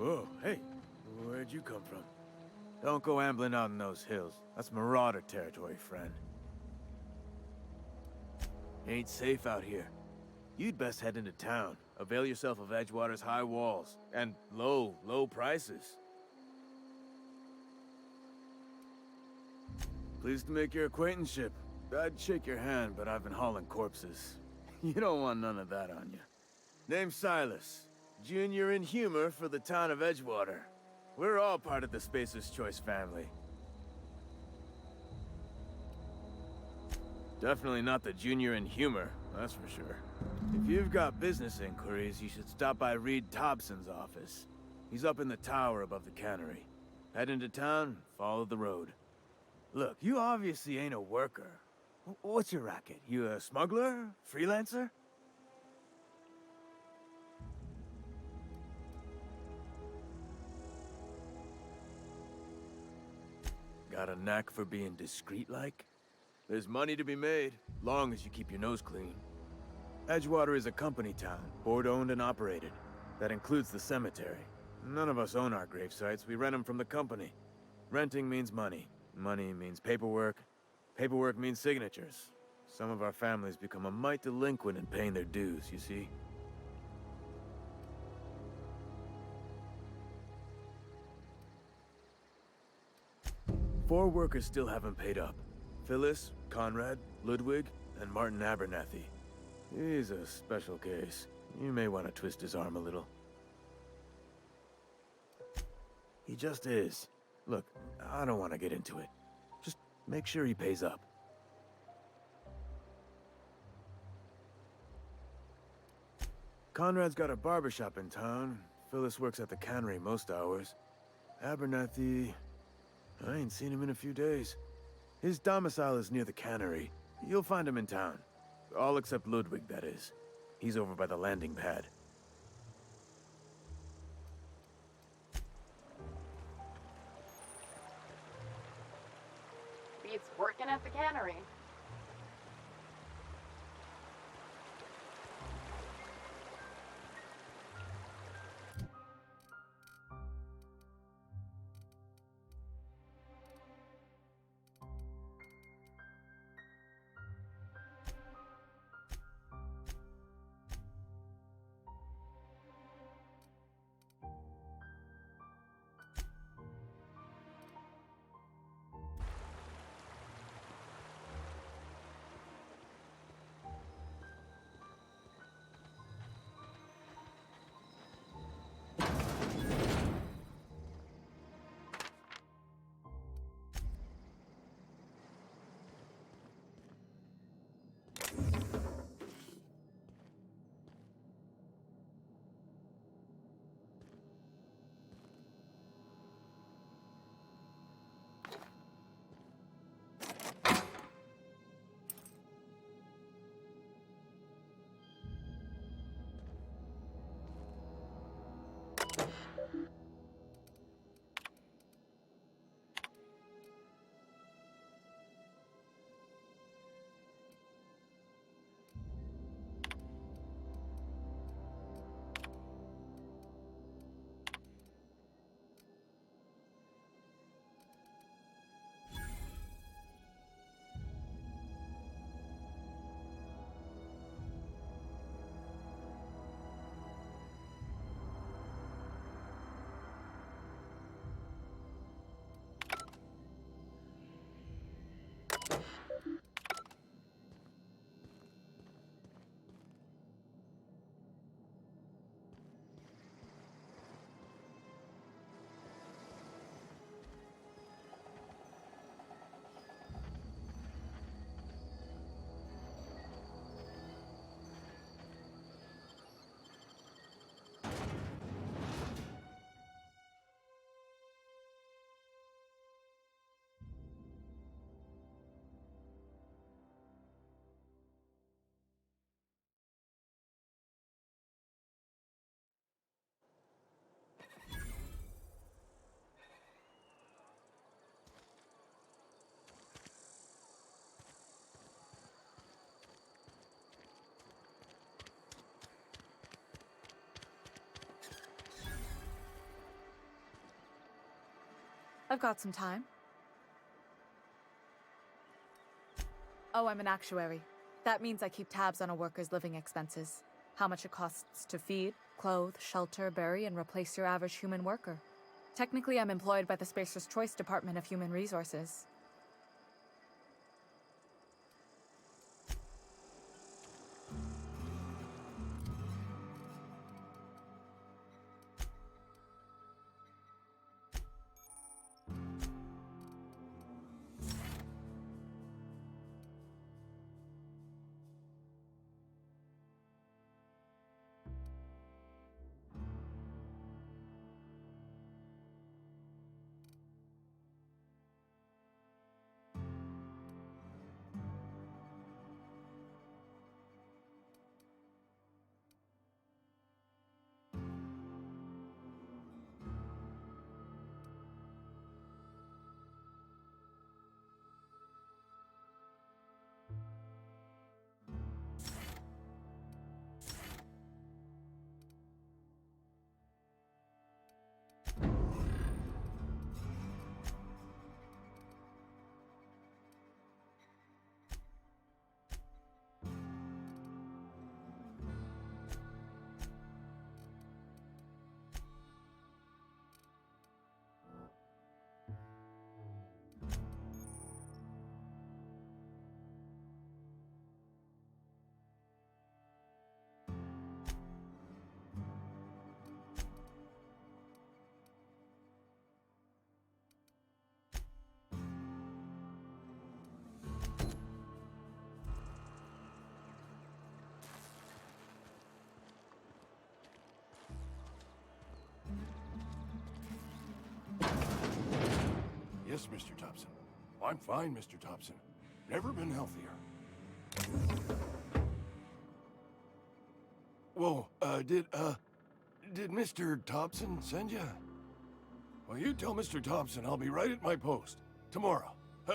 Whoa, hey, where'd you come from? Don't go ambling out in those hills. That's marauder territory, friend. Ain't safe out here. You'd best head into town. Avail yourself of Edgewater's high walls. And low prices. Pleased to make your acquaintanceship. I'd shake your hand, but I've been hauling corpses. You don't want none of that on you. Name's Silas. Junior in humor for the town of Edgewater. We're all part of the Spacer's Choice family. Definitely not the junior in humor, that's for sure. If you've got business inquiries, you should stop by Reed Thompson's office. He's up in the tower above the cannery. Head into town, follow the road. Look, you obviously ain't a worker. What's your racket? You a smuggler? Freelancer? Got a knack for being discreet-like? There's money to be made, long as you keep your nose clean. Edgewater is a company town, board-owned and operated. That includes the cemetery. None of us own our grave sites, we rent them from the company. Renting means money. Money means paperwork. Paperwork means signatures. Some of our families become a mite delinquent in paying their dues, you see? Four workers still haven't paid up. Phyllis, Conrad, Ludwig, and Martin Abernathy. He's a special case. You may want to twist his arm a little. He just is. Look, I don't want to get into it. Just make sure he pays up. Conrad's got a barbershop in town. Phyllis works at the cannery most hours. Abernathy... I ain't seen him in a few days. His domicile is near the cannery. You'll find him in town. All except Ludwig, that is. He's over by the landing pad. Beats working at the cannery. I've got some time. Oh, I'm an actuary. That means I keep tabs on a worker's living expenses. How much it costs to feed, clothe, shelter, bury, and replace your average human worker. Technically, I'm employed by the Spacer's Choice Department of Human Resources. Yes, Mr. Thompson. I'm fine, Mr. Thompson. Never been healthier. Whoa, did Mr. Thompson send you? Well, you tell Mr. Thompson I'll be right at my post. Tomorrow.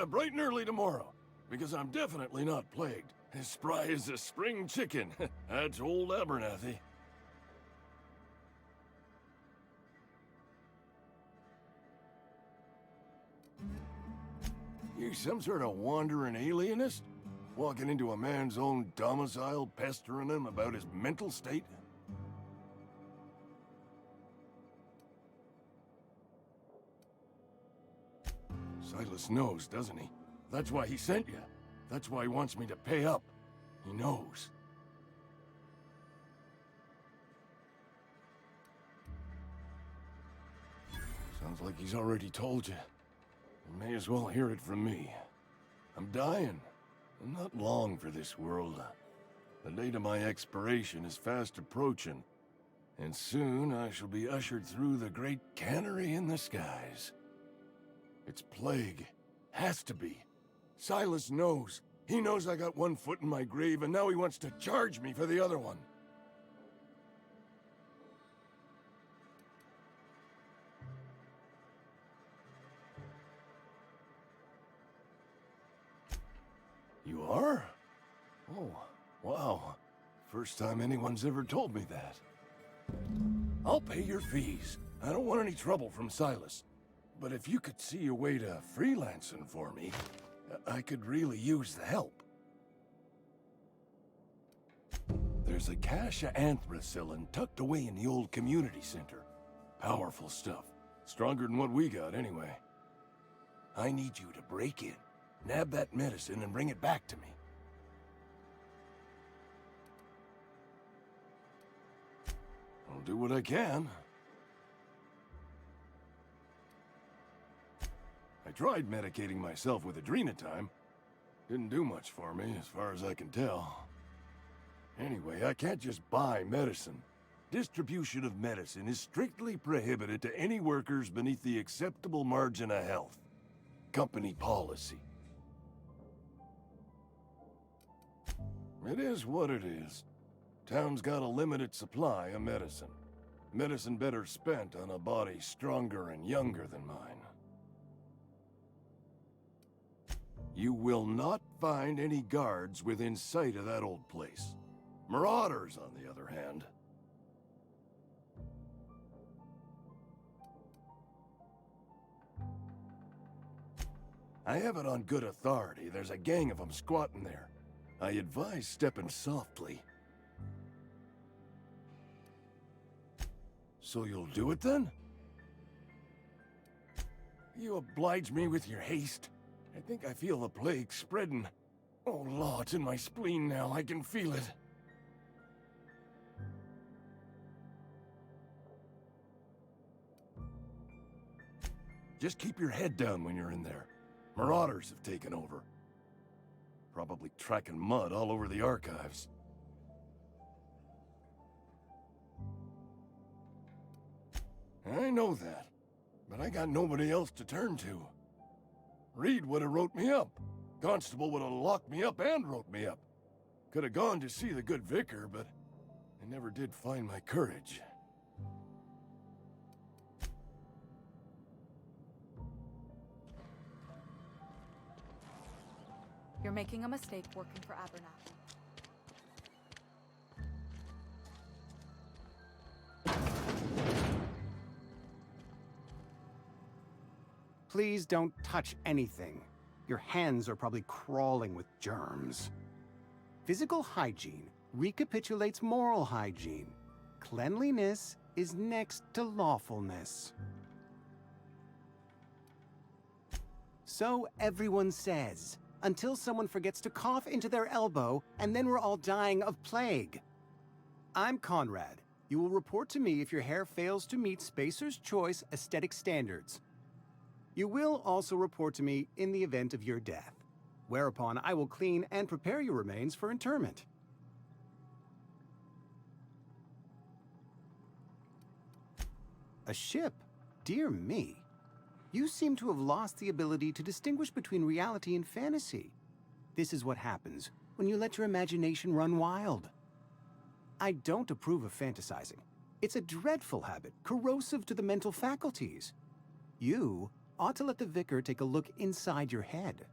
Bright and early tomorrow. Because I'm definitely not plagued. As spry as a spring chicken. That's old Abernathy. You some sort of wandering alienist? Walking into a man's own domicile, pestering him about his mental state? Silas knows, doesn't he? That's why he sent you. That's why he wants me to pay up. He knows. Sounds like he's already told you. You may as well hear it from me. I'm dying. I'm not long for this world. The date of my expiration is fast approaching, and soon I shall be ushered through the great cannery in the skies. It's plague. Has to be. Silas knows. He knows I got one foot in my grave, and now he wants to charge me for the other one. You are? Oh, wow. First time anyone's ever told me that. I'll pay your fees. I don't want any trouble from Silas. But if you could see a way to freelancing for me, I could really use the help. There's a cache of anthracillin tucked away in the old community center. Powerful stuff. Stronger than what we got, anyway. I need you to break in, nab that medicine, and bring it back to me. I'll do what I can. I tried medicating myself with Adrenatime. Didn't do much for me, as far as I can tell. Anyway, I can't just buy medicine. Distribution of medicine is strictly prohibited to any workers beneath the acceptable margin of health. Company policy. It is what it is. Town's got a limited supply of medicine. Medicine better spent on a body stronger and younger than mine. You will not find any guards within sight of that old place. Marauders, on the other hand. I have it on good authority. There's a gang of them squatting there. I advise stepping softly. So you'll do it then? You oblige me with your haste. I think I feel the plague spreading. Oh, Law, it's in my spleen now. I can feel it. Just keep your head down when you're in there. Marauders have taken over. Probably tracking mud all over the archives. I know that, but I got nobody else to turn to. Reed would have wrote me up. Constable would have locked me up and wrote me up. Could have gone to see the good vicar, but I never did find my courage. You're making a mistake working for Abernathy. Please don't touch anything. Your hands are probably crawling with germs. Physical hygiene recapitulates moral hygiene. Cleanliness is next to lawfulness. So everyone says, until someone forgets to cough into their elbow, and then we're all dying of plague. I'm Conrad. You will report to me if your hair fails to meet Spacer's Choice aesthetic standards. You will also report to me in the event of your death, whereupon I will clean and prepare your remains for interment. A ship? Dear me. You seem to have lost the ability to distinguish between reality and fantasy. This is what happens when you let your imagination run wild. I don't approve of fantasizing. It's a dreadful habit, corrosive to the mental faculties. You ought to let the vicar take a look inside your head.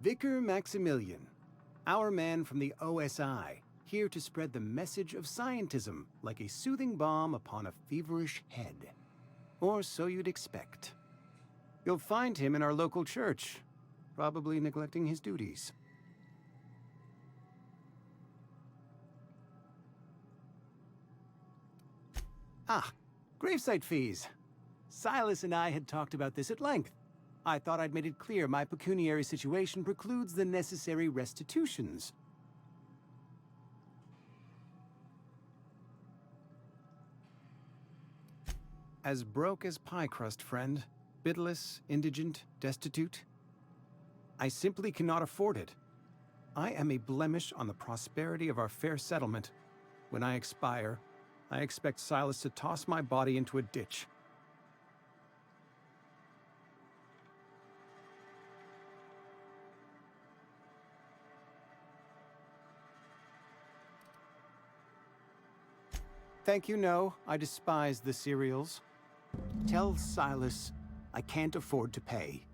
Vicar Maximilian, our man from the OSI, here to spread the message of scientism like a soothing balm upon a feverish head. Or so you'd expect. You'll find him in our local church, probably neglecting his duties. Ah, gravesite fees. Silas and I had talked about this at length. I thought I'd made it clear my pecuniary situation precludes the necessary restitutions. As broke as pie crust, friend. Bidless, indigent, destitute. I simply cannot afford it. I am a blemish on the prosperity of our fair settlement. When I expire, I expect Silas to toss my body into a ditch. Thank you, no. I despise the cereals. Tell Silas I can't afford to pay,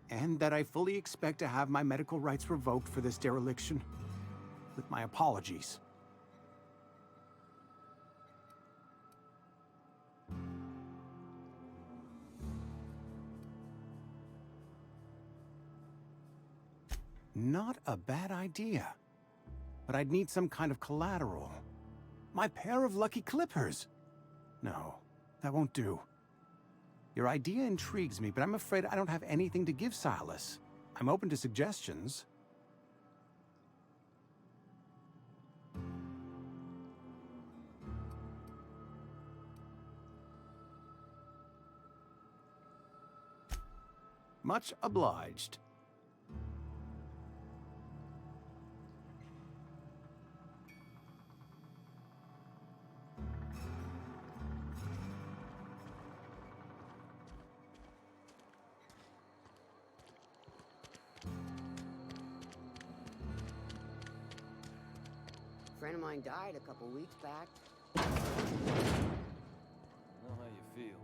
and that I fully expect to have my medical rights revoked for this dereliction. With my apologies. Not a bad idea. But I'd need some kind of collateral. My pair of lucky clippers! No, that won't do. Your idea intrigues me, but I'm afraid I don't have anything to give Silas. I'm open to suggestions. Much obliged. A friend of mine died a couple weeks back. I know how you feel.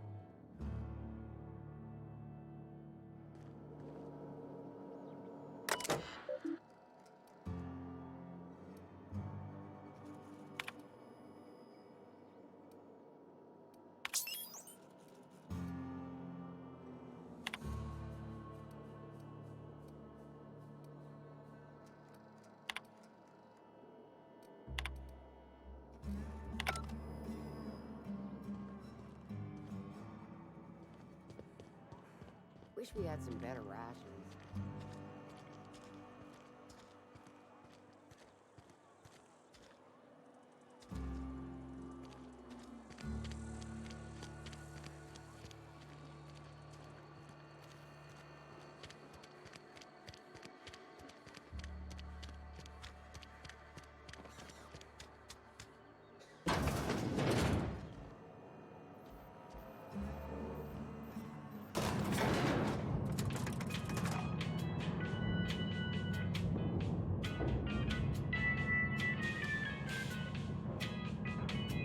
Wish we had some better rations.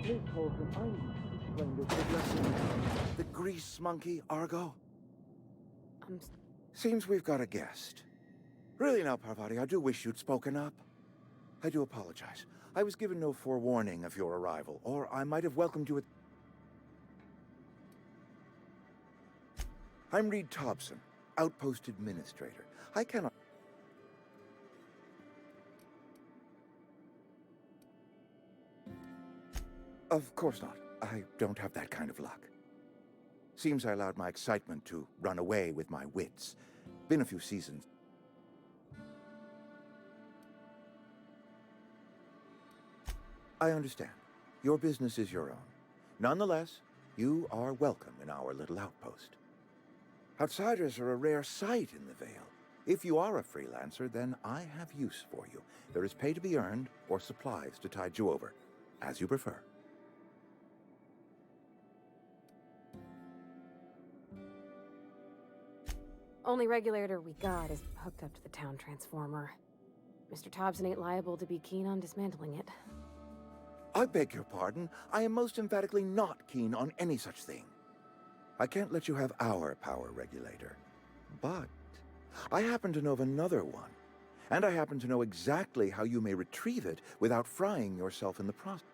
Please hold him. I need to explain this addressing the grease monkey, Argo. Seems we've got a guest. Really now, Parvati, I do wish you'd spoken up. I do apologize. I was given no forewarning of your arrival, or I might have welcomed you at... I'm Reed Thompson, Outpost Administrator. I cannot... Of course not. I don't have that kind of luck. Seems I allowed my excitement to run away with my wits. Been a few seasons. I understand. Your business is your own. Nonetheless, you are welcome in our little outpost. Outsiders are a rare sight in the Vale. If you are a freelancer, then I have use for you. There is pay to be earned, or supplies to tide you over, as you prefer. Only regulator we got is hooked up to the town transformer. Mr. Thompson ain't liable to be keen on dismantling it. I beg your pardon. I am most emphatically not keen on any such thing. I can't let you have our power regulator. But I happen to know of another one. And I happen to know exactly how you may retrieve it without frying yourself in the process.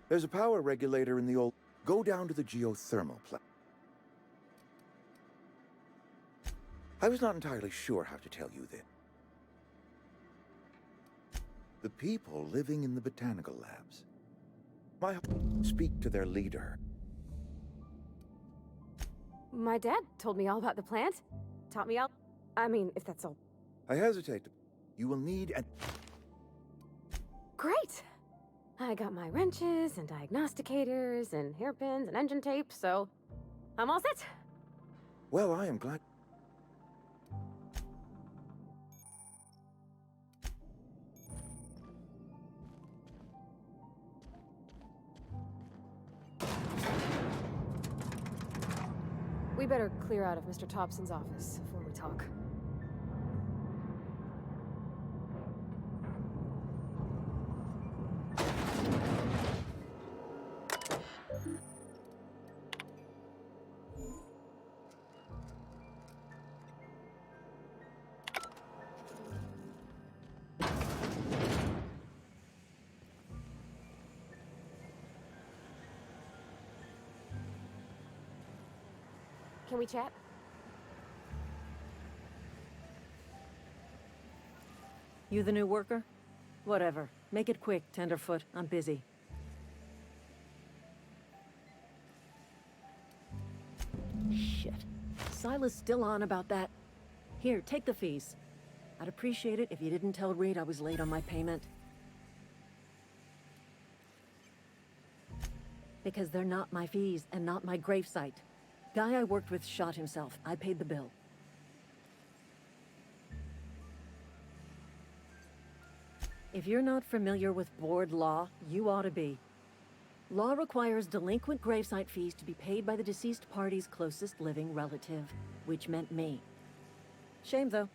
There's a power regulator in the old... Go down to the geothermal plant. I was not entirely sure how to tell you this. The people living in the botanical labs. Speak to their leader. My dad told me all about the plant. Taught me all... I mean, if that's all... I hesitate to... You will need an... Great! I got my wrenches and diagnosticators and hairpins and engine tape, so... I'm all set. Well, I am glad... We better clear out of Mr. Thompson's office before we talk. Can we chat? You the new worker? Whatever. Make it quick, Tenderfoot. I'm busy. Shit. Silas still on about that. Here, take the fees. I'd appreciate it if you didn't tell Reed I was late on my payment. Because they're not my fees and not my gravesite. Guy I worked with shot himself. I paid the bill. If you're not familiar with board law, you ought to be. Law requires delinquent gravesite fees to be paid by the deceased party's closest living relative, which meant me. Shame, though.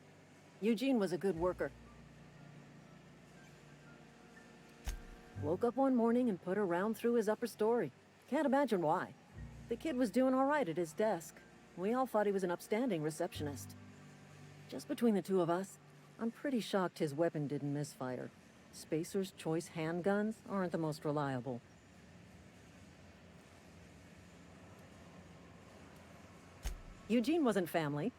Eugene was a good worker. Woke up one morning and put a round through his upper story. Can't imagine why. The kid was doing all right at his desk. We all thought he was an upstanding receptionist. Just between the two of us, I'm pretty shocked his weapon didn't misfire. Spacer's Choice handguns aren't the most reliable. Eugene wasn't family.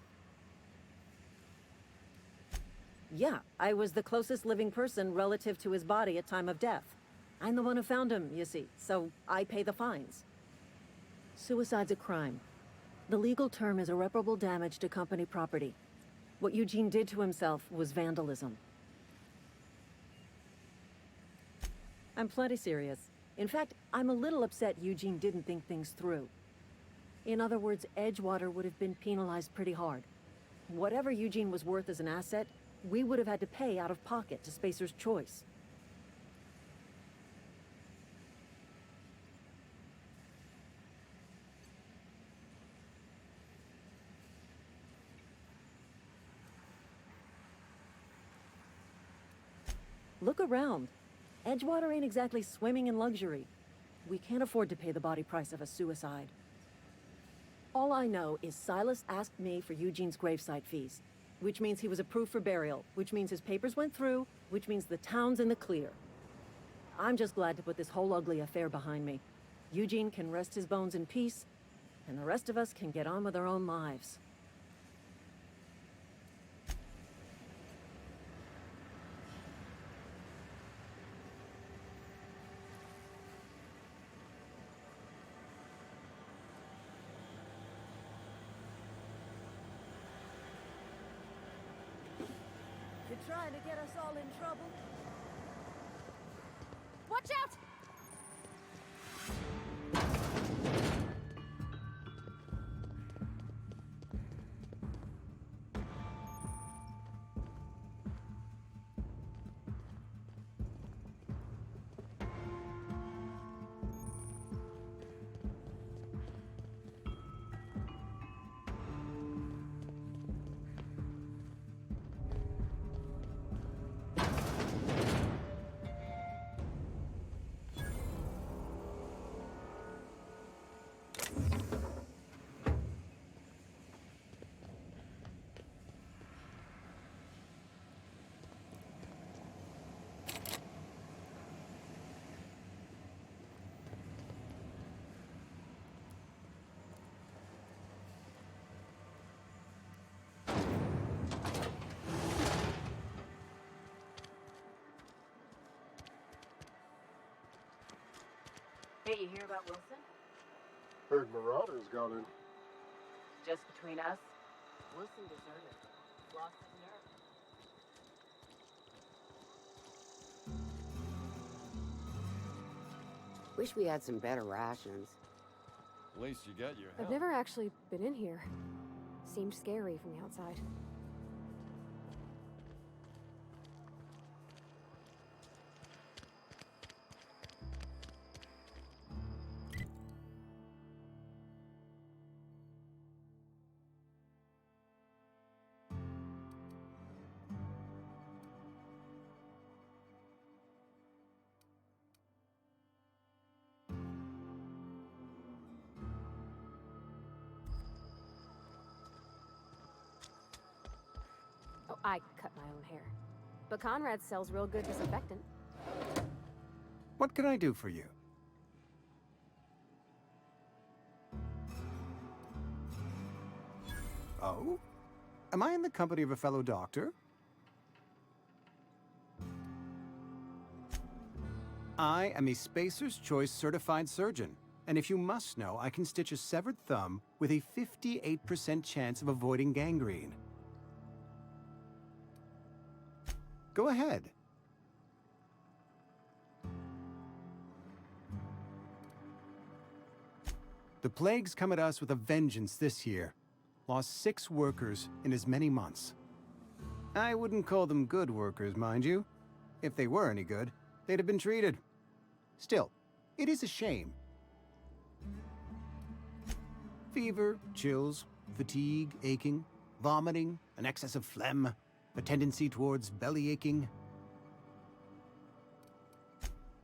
Yeah, I was the closest living person relative to his body at time of death. I'm the one who found him, you see, so I pay the fines. Suicide's a crime. The legal term is irreparable damage to company property. What Eugene did to himself was vandalism. I'm plenty serious. In fact, I'm a little upset Eugene didn't think things through. In other words, Edgewater would have been penalized pretty hard. Whatever Eugene was worth as an asset, we would have had to pay out of pocket to Spacer's Choice. Look around. Edgewater ain't exactly swimming in luxury. We can't afford to pay the body price of a suicide. All I know is Silas asked me for Eugene's gravesite fees, which means he was approved for burial, which means his papers went through, which means the town's in the clear. I'm just glad to put this whole ugly affair behind me. Eugene can rest his bones in peace, and the rest of us can get on with our own lives. You're trying to get us all in trouble? Watch out! Hey, you hear about Wilson? Heard Marauders got in. Just between us, Wilson deserted. Lost his nerve. Wish we had some better rations. At least you got your help. I've never actually been in here. Seemed scary from the outside. Oh, I cut my own hair. But Conrad sells real good disinfectant. What can I do for you? Oh? Am I in the company of a fellow doctor? I am a Spacer's Choice certified surgeon, and if you must know, I can stitch a severed thumb with a 58% chance of avoiding gangrene. Go ahead. The plague's come at us with a vengeance this year. Lost 6 workers in as many months. I wouldn't call them good workers, mind you. If they were any good, they'd have been treated. Still, it is a shame. Fever, chills, fatigue, aching, vomiting, an excess of phlegm, a tendency towards belly aching.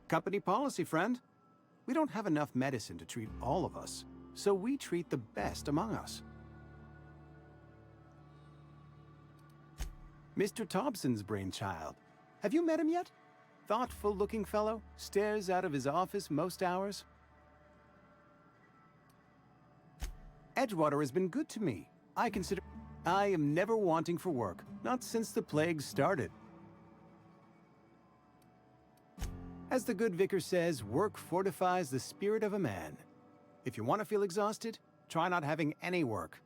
Company policy, friend. We don't have enough medicine to treat all of us, so we treat the best among us. Mr. Thompson's brainchild. Have you met him yet? Thoughtful-looking fellow, stares out of his office most hours. Edgewater has been good to me. I am never wanting for work, not since the plague started. As the good vicar says, work fortifies the spirit of a man. If you want to feel exhausted, Try not having any work.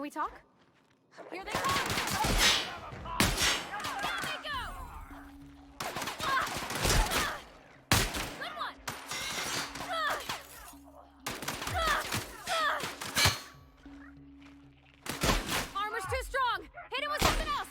Can we talk? Here they come! Down they go! Good one! Armor's too strong! Hit him with something else!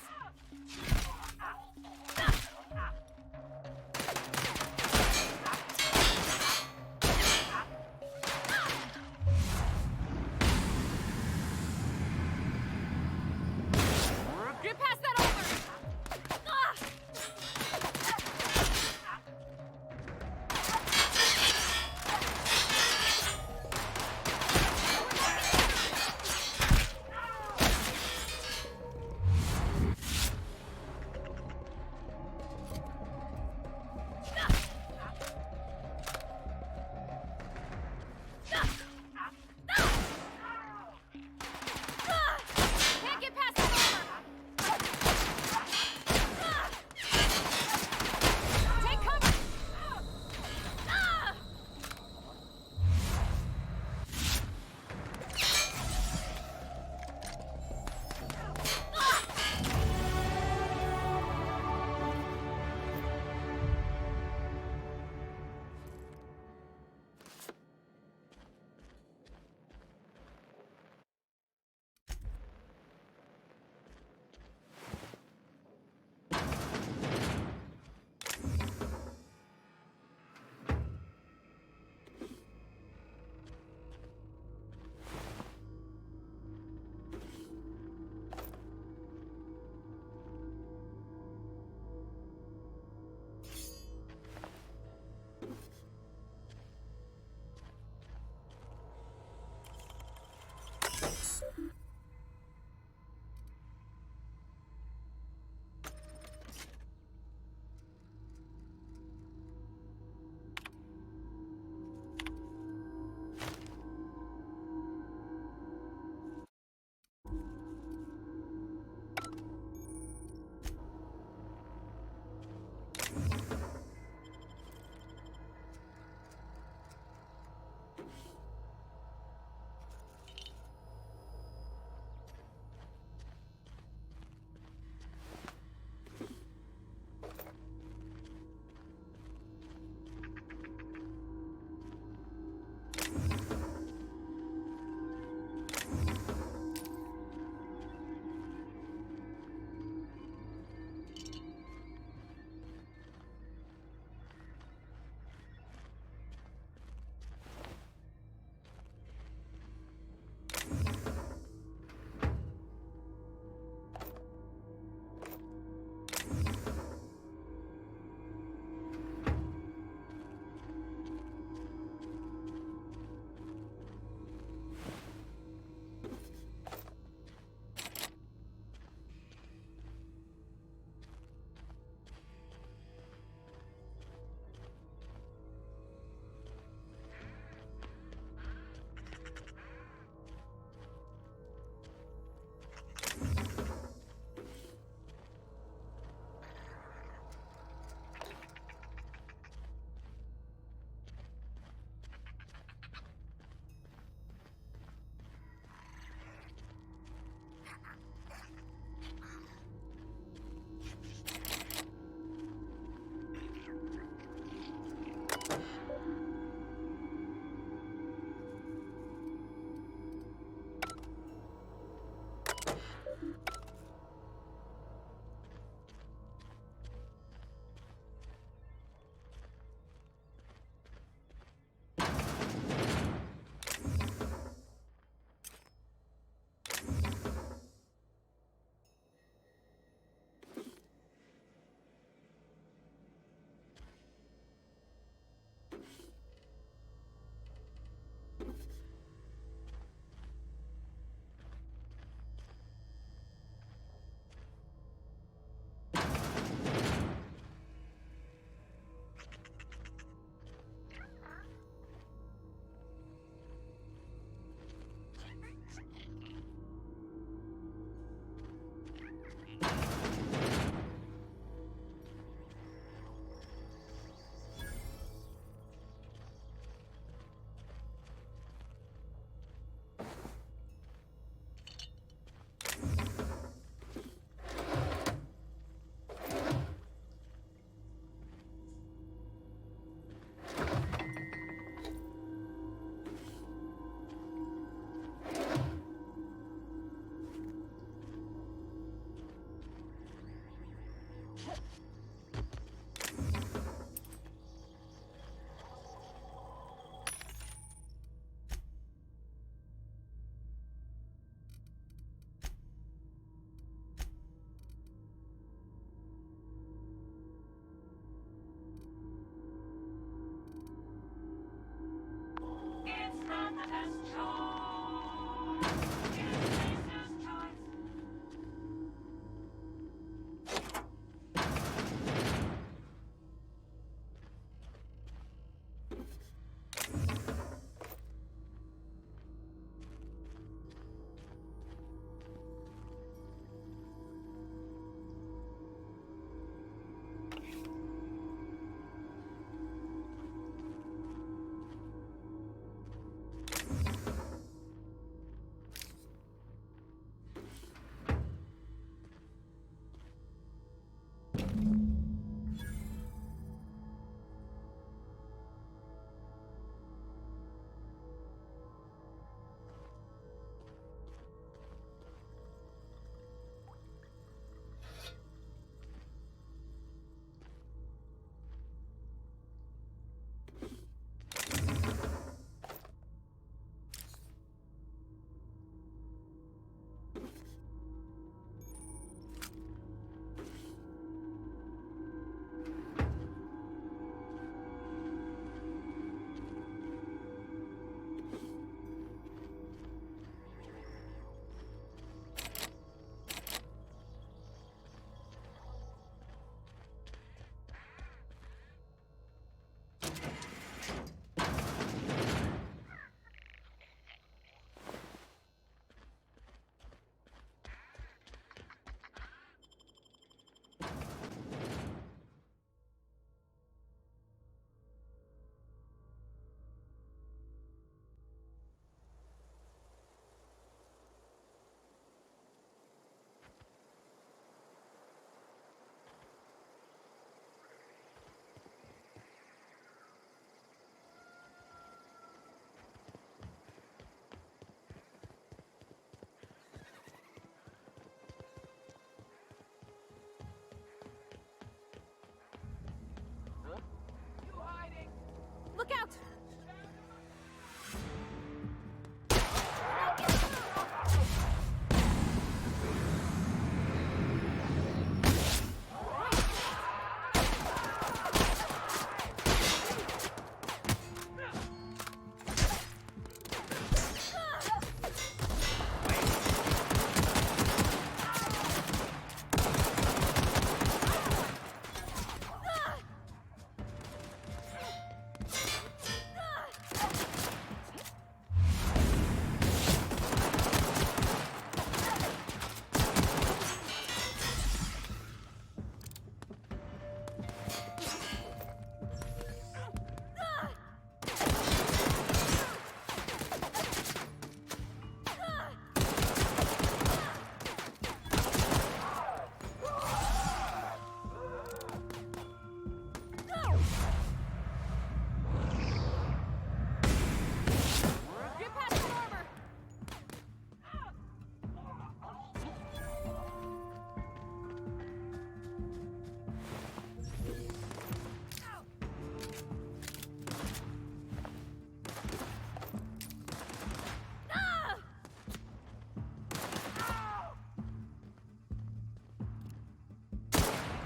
Look out!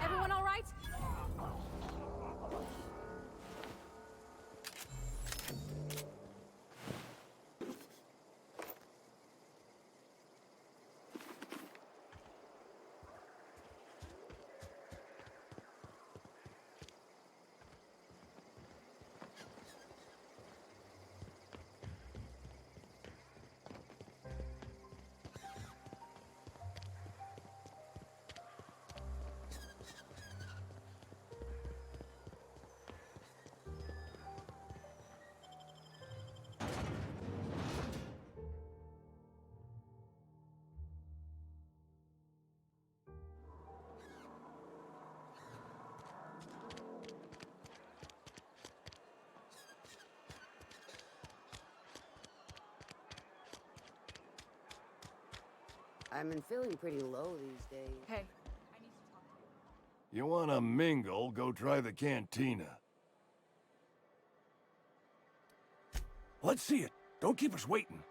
Everyone all right? I've been feeling pretty low these days. Hey, I need to talk to you. You wanna mingle, go try the cantina. Let's see it. Don't keep us waiting.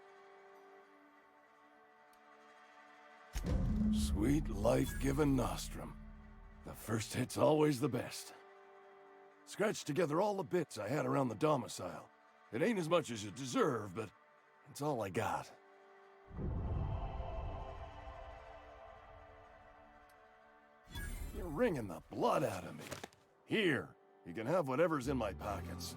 Sweet life-giving nostrum. The first hit's always the best. Scratched together all the bits I had around the domicile. It ain't as much as you deserve, but it's all I got. You're wringing the blood out of me. Here, you can have whatever's in my pockets.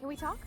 Can we talk?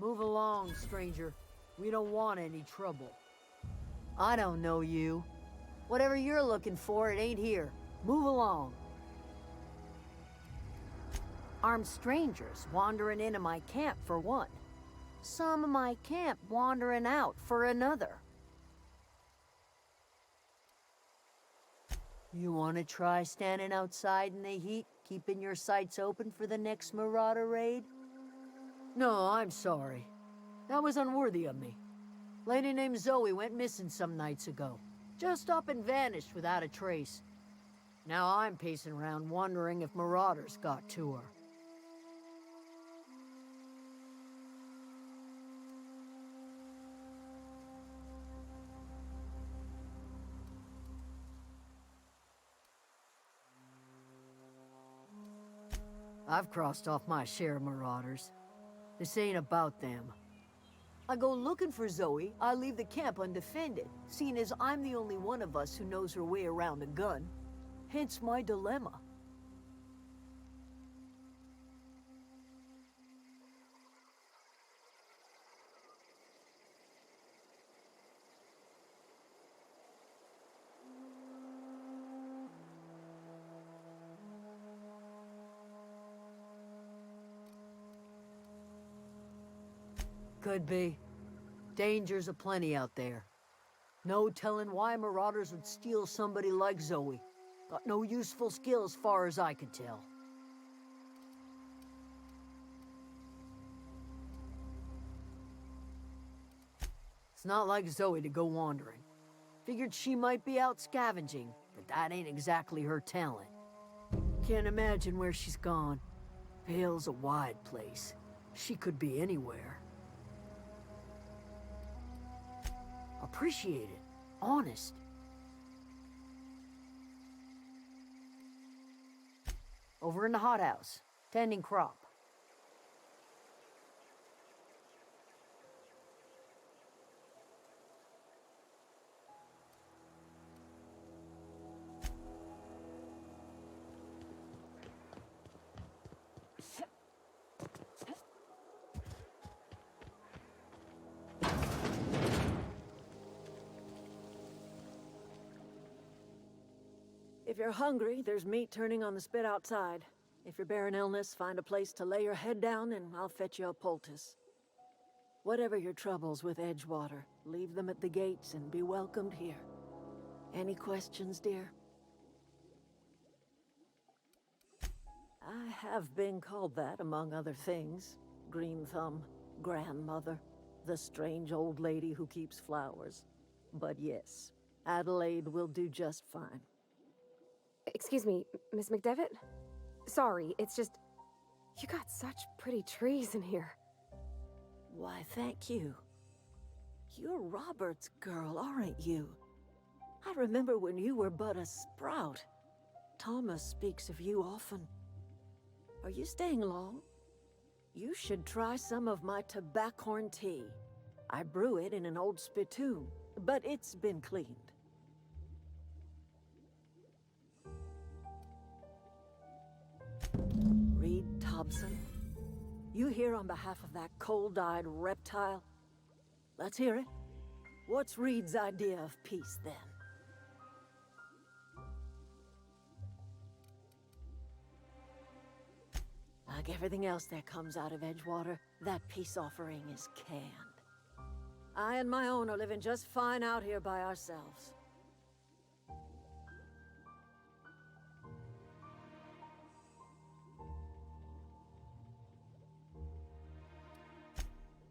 Move along, stranger. We don't want any trouble. I don't know you. Whatever you're looking for, it ain't here. Move along. Armed strangers wandering into my camp for one. Some of my camp wandering out for another. You want to try standing outside in the heat, keeping your sights open for the next Marauder raid? No, I'm sorry. That was unworthy of me. Lady named Zoe went missing some nights ago. Just up and vanished without a trace. Now I'm pacing around wondering if Marauders got to her. I've crossed off my share of Marauders. This ain't about them. I go looking for Zoe, I leave the camp undefended, seeing as I'm the only one of us who knows her way around a gun. Hence my dilemma. Could be. Dangers aplenty out there. No telling why Marauders would steal somebody like Zoe. Got no useful skill as far as I could tell. It's not like Zoe to go wandering. Figured she might be out scavenging, but that ain't exactly her talent. Can't imagine where she's gone. Vale's a wide place. She could be anywhere. Appreciate it. Honest. Over in the hothouse, tending crop. If you're hungry, there's meat turning on the spit outside. If you're bearing illness, find a place to lay your head down and I'll fetch you a poultice. Whatever your troubles with Edgewater, leave them at the gates and be welcomed here. Any questions, dear? I have been called that, among other things. Green Thumb, grandmother, the strange old lady who keeps flowers. But yes, Adelaide will do just fine. Excuse me, Miss McDevitt? Sorry, it's just... You got such pretty trees in here. Why, thank you. You're Robert's girl, aren't you? I remember when you were but a sprout. Thomas speaks of you often. Are you staying long? You should try some of my tobaccorn tea. I brew it in an old spittoon, but it's been cleaned. Reed Thompson? You here on behalf of that cold-eyed reptile? Let's hear it. What's Reed's idea of peace, then? Like everything else that comes out of Edgewater, that peace offering is canned. I and my own are living just fine out here by ourselves.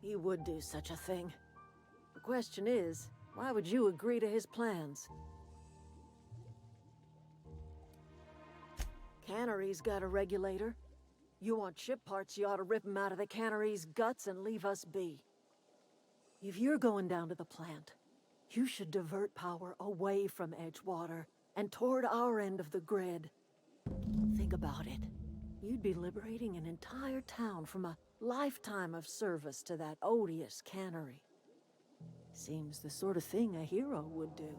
He would do such a thing. The question is, why would you agree to his plans? Cannery's got a regulator. You want ship parts, you ought to rip them out of the cannery's guts and leave us be. If you're going down to the plant, you should divert power away from Edgewater and toward our end of the grid. Think about it. You'd be liberating an entire town from a lifetime of service to that odious cannery. Seems the sort of thing a hero would do.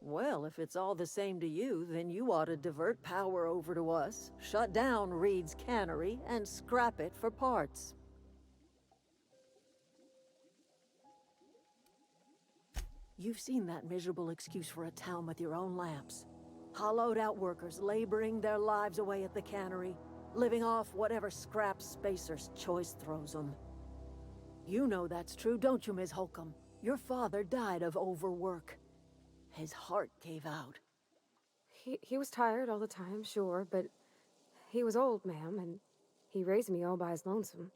Well, if it's all the same to you, then you ought to divert power over to us, shut down Reed's cannery, and scrap it for parts. You've seen that miserable excuse for a town with your own lamps. Hollowed-out workers laboring their lives away at the cannery, living off whatever scrap Spacer's Choice throws them. You know that's true, don't you, Ms. Holcomb? Your father died of overwork. His heart gave out. He was tired all the time, sure, but he was old, ma'am, and he raised me all by his lonesome.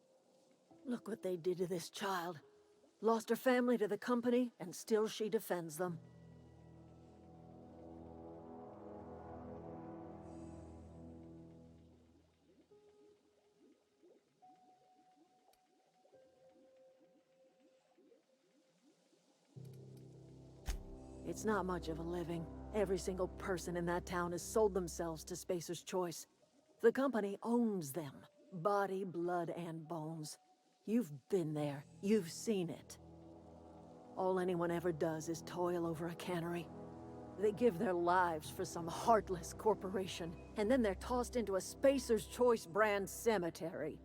Look what they did to this child. Lost her family to the company, and still she defends them. It's not much of a living. Every single person in that town has sold themselves to Spacer's Choice. The company owns them. Body, blood, and bones. You've been there. You've seen it. All anyone ever does is toil over a cannery. They give their lives for some heartless corporation, and then they're tossed into a Spacer's Choice brand cemetery.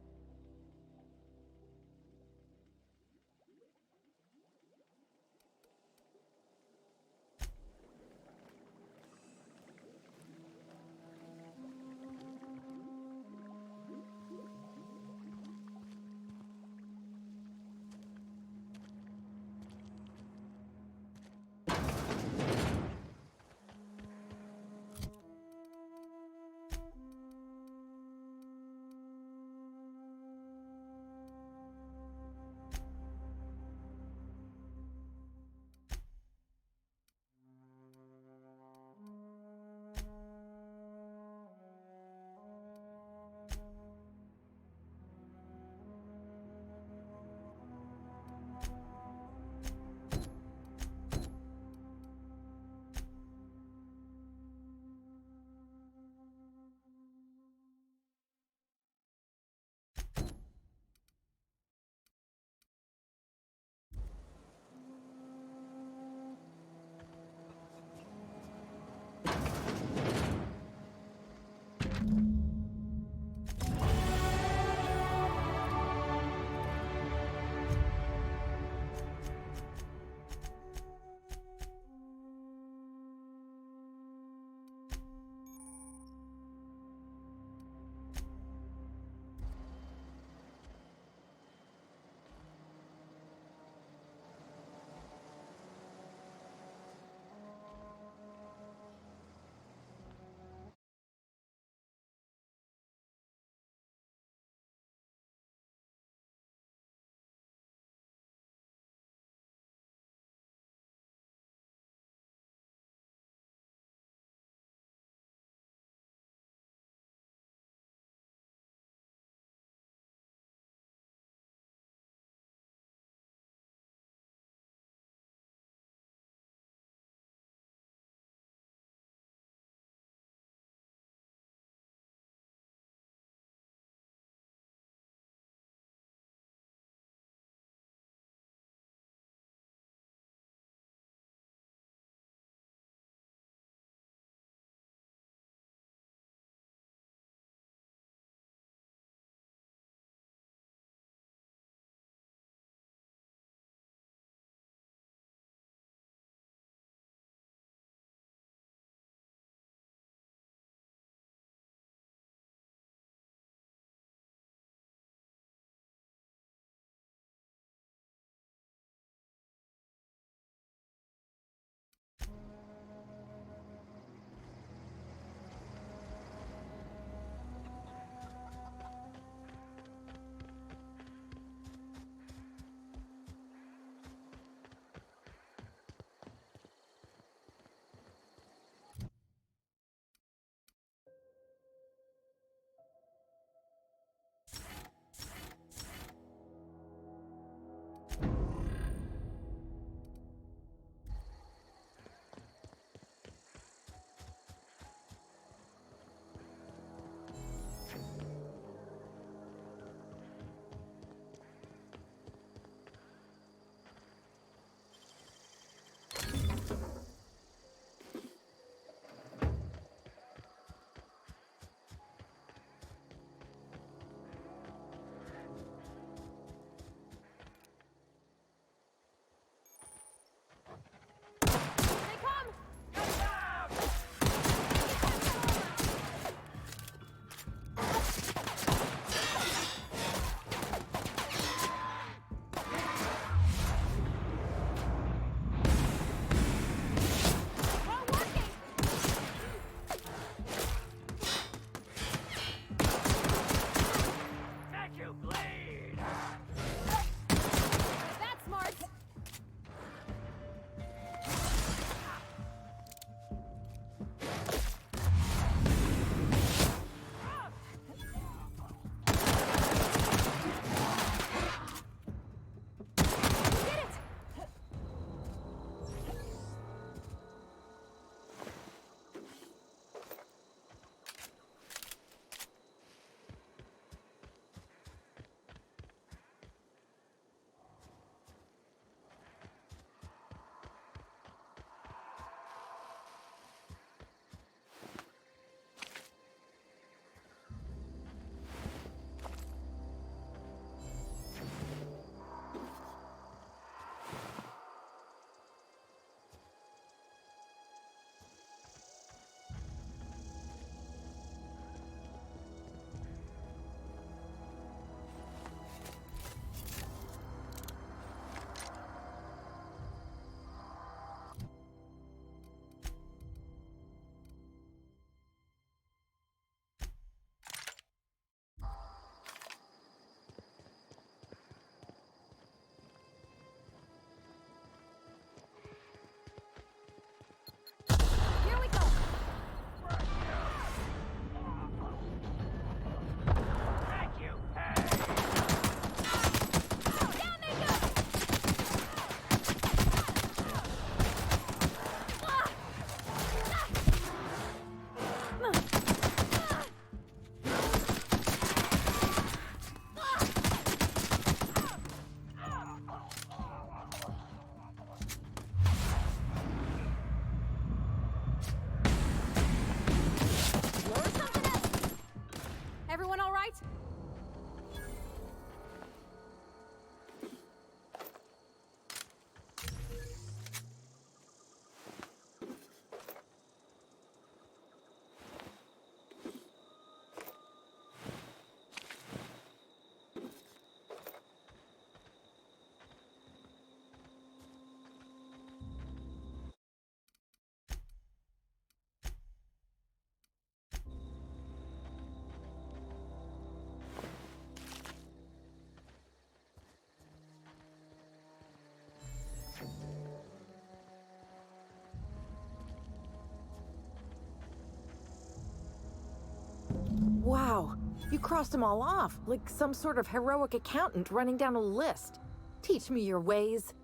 crossed them all off, like some sort of heroic accountant running down a list. Teach me your ways.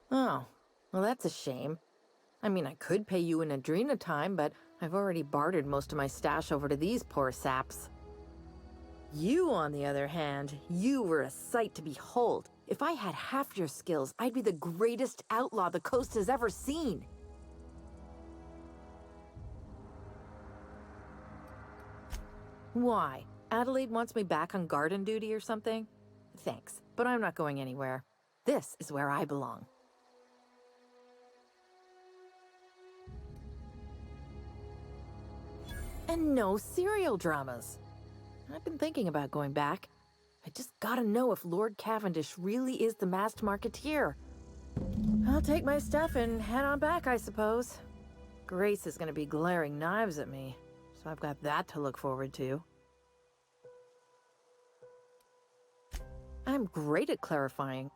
Oh, well, that's a shame. I mean, I could pay you in Adrena time, but I've already bartered most of my stash over to these poor saps. You, on the other hand, you were a sight to behold. If I had half your skills, I'd be the greatest outlaw the coast has ever seen. Why? Adelaide wants me back on garden duty or something? Thanks, but I'm not going anywhere. This is where I belong. And no serial dramas. I've been thinking about going back. I just gotta know if Lord Cavendish really is the masked marketeer. I'll take my stuff and head on back, I suppose. Grace is gonna be glaring knives at me, so I've got that to look forward to. I'm great at clarifying.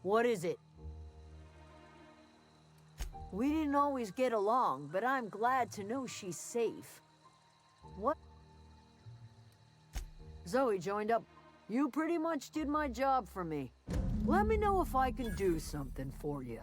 What is it? We didn't always get along, but I'm glad to know she's safe. What? Zoe joined up. You pretty much did my job for me. Let me know if I can do something for you.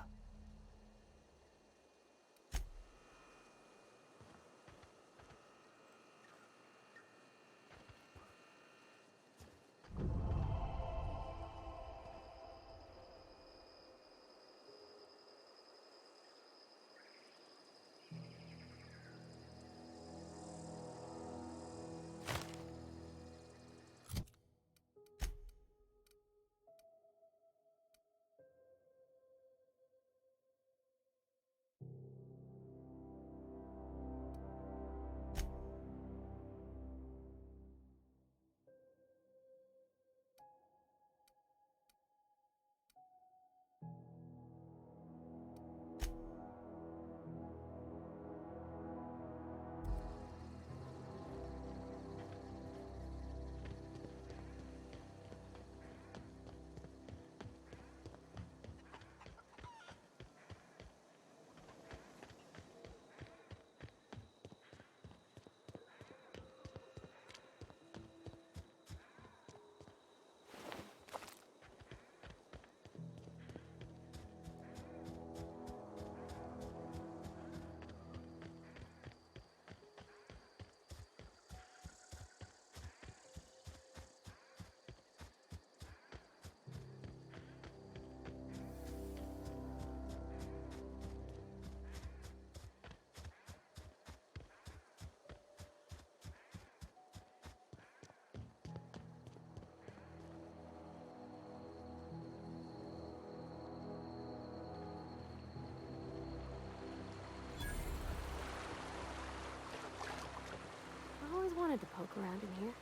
I always wanted to poke around in here.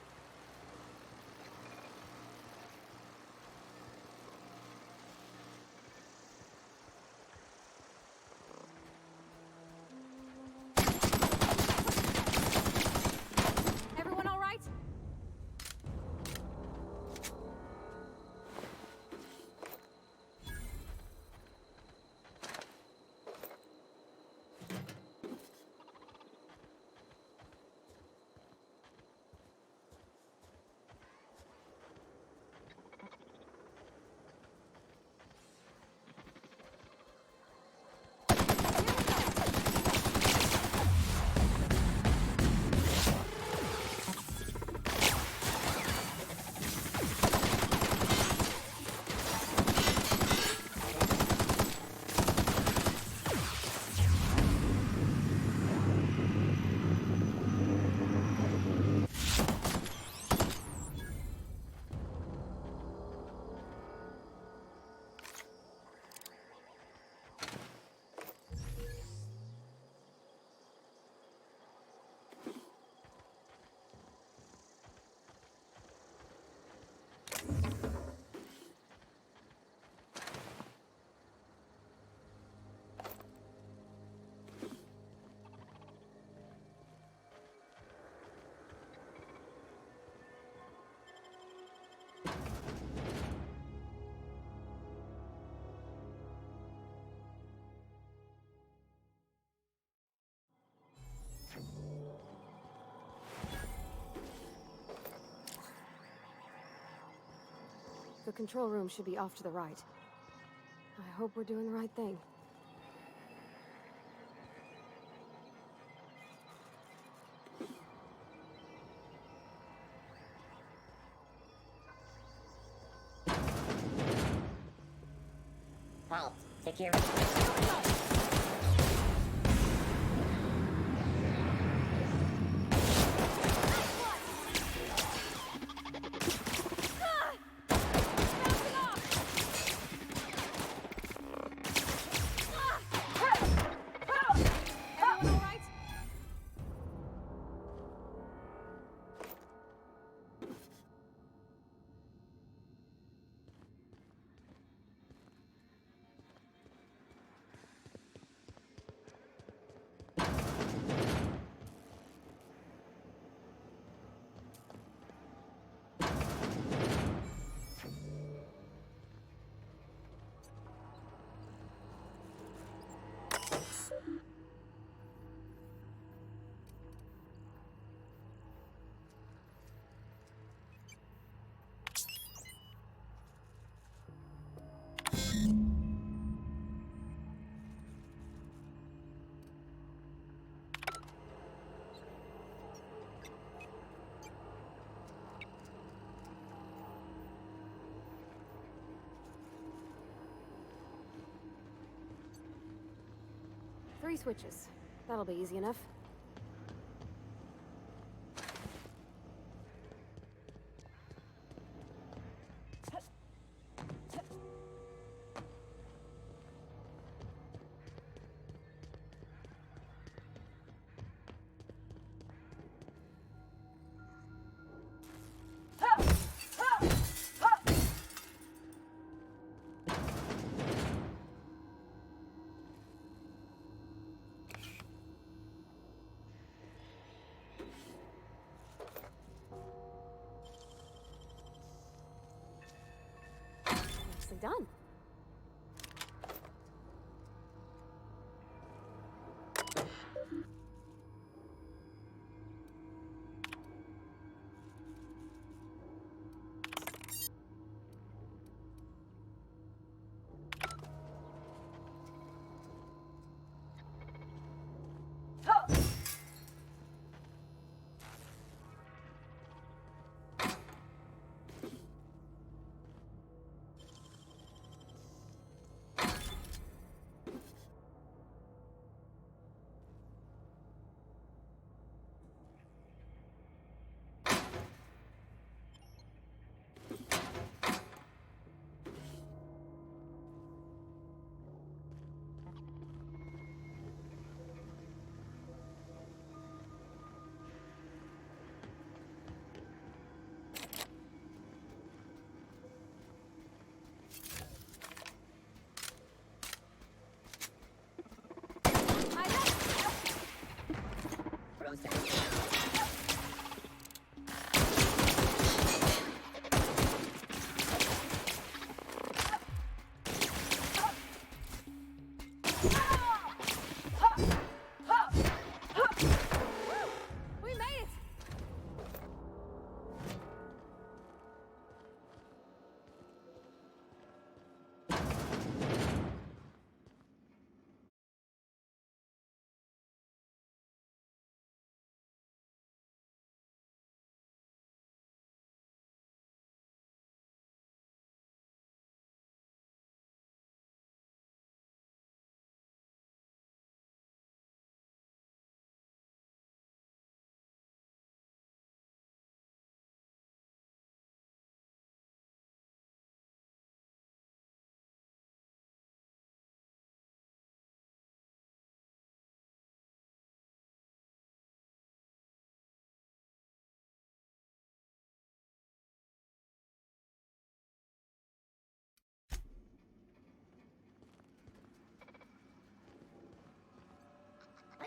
Everyone all right? control room should be off to the right. I hope we're doing the right thing. Halt. Security. Three switches. That'll be easy enough. Nicely done.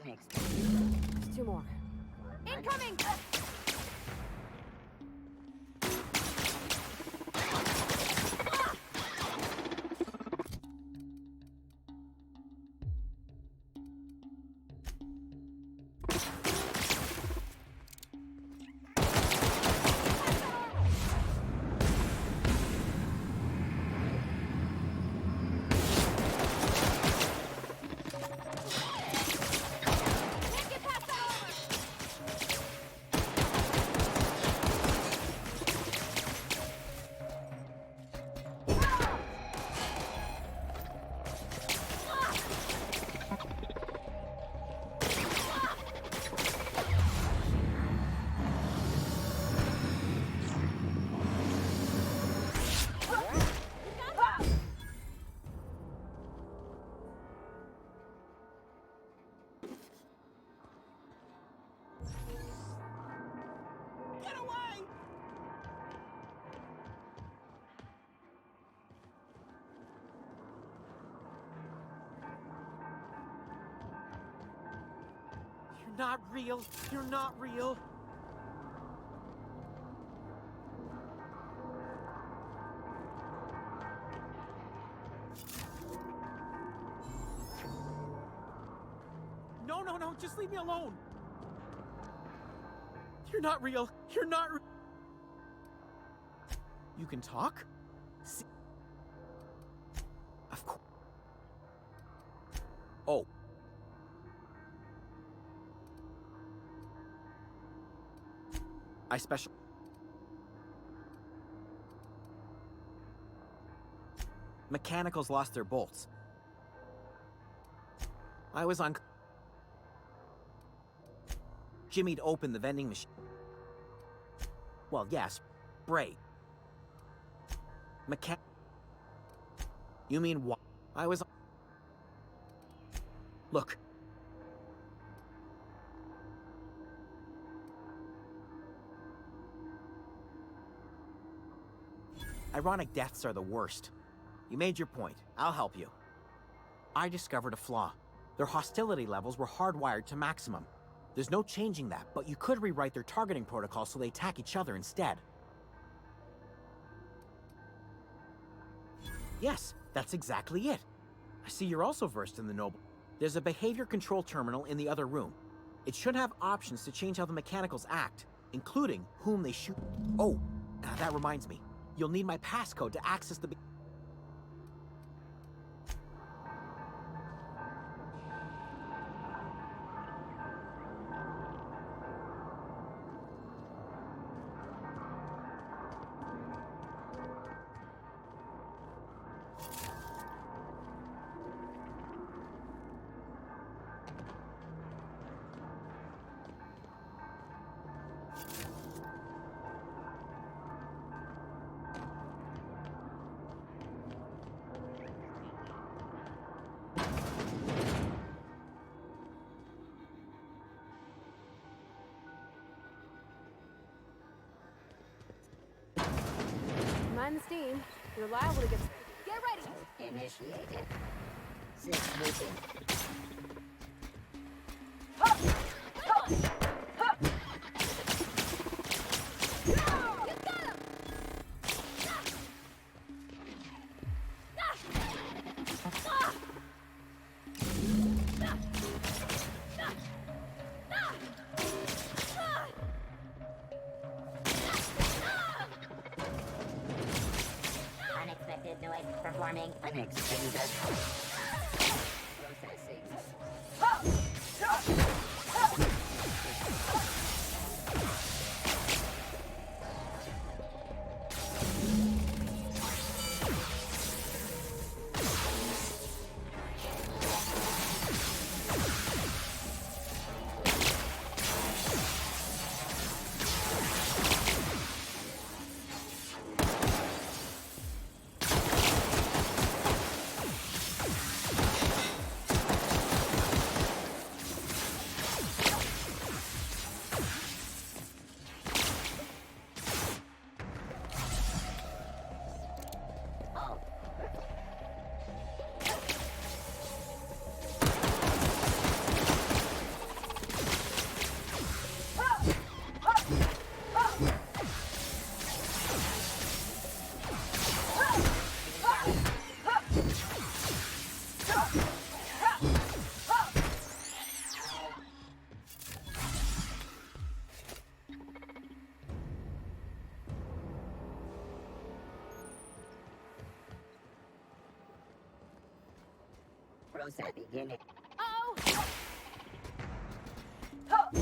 There's two more. Incoming! not real. You're not real. No, no, no, just leave me alone. You're not real. You're not You can talk? Of course. Oh. I special. Mechanicals lost their bolts. I was on. Jimmy'd opened the vending machine. Well, yes, spray. You mean what? I was. Look. Ironic deaths are the worst. You made your point. I'll help you. I discovered a flaw. Their hostility levels were hardwired to maximum. There's no changing that, but you could rewrite their targeting protocol so they attack each other instead. Yes, that's exactly it. I see you're also versed in the Noble. There's a behavior control terminal in the other room. It should have options to change how the mechanicals act, including whom they shoot. Oh, that reminds me. You'll need my passcode to access the... Mind the steam. You're liable to get ready! Initiated. Switching. Unexpected noise performing unexpected. Processing. Process beginning. That's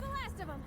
the last of them!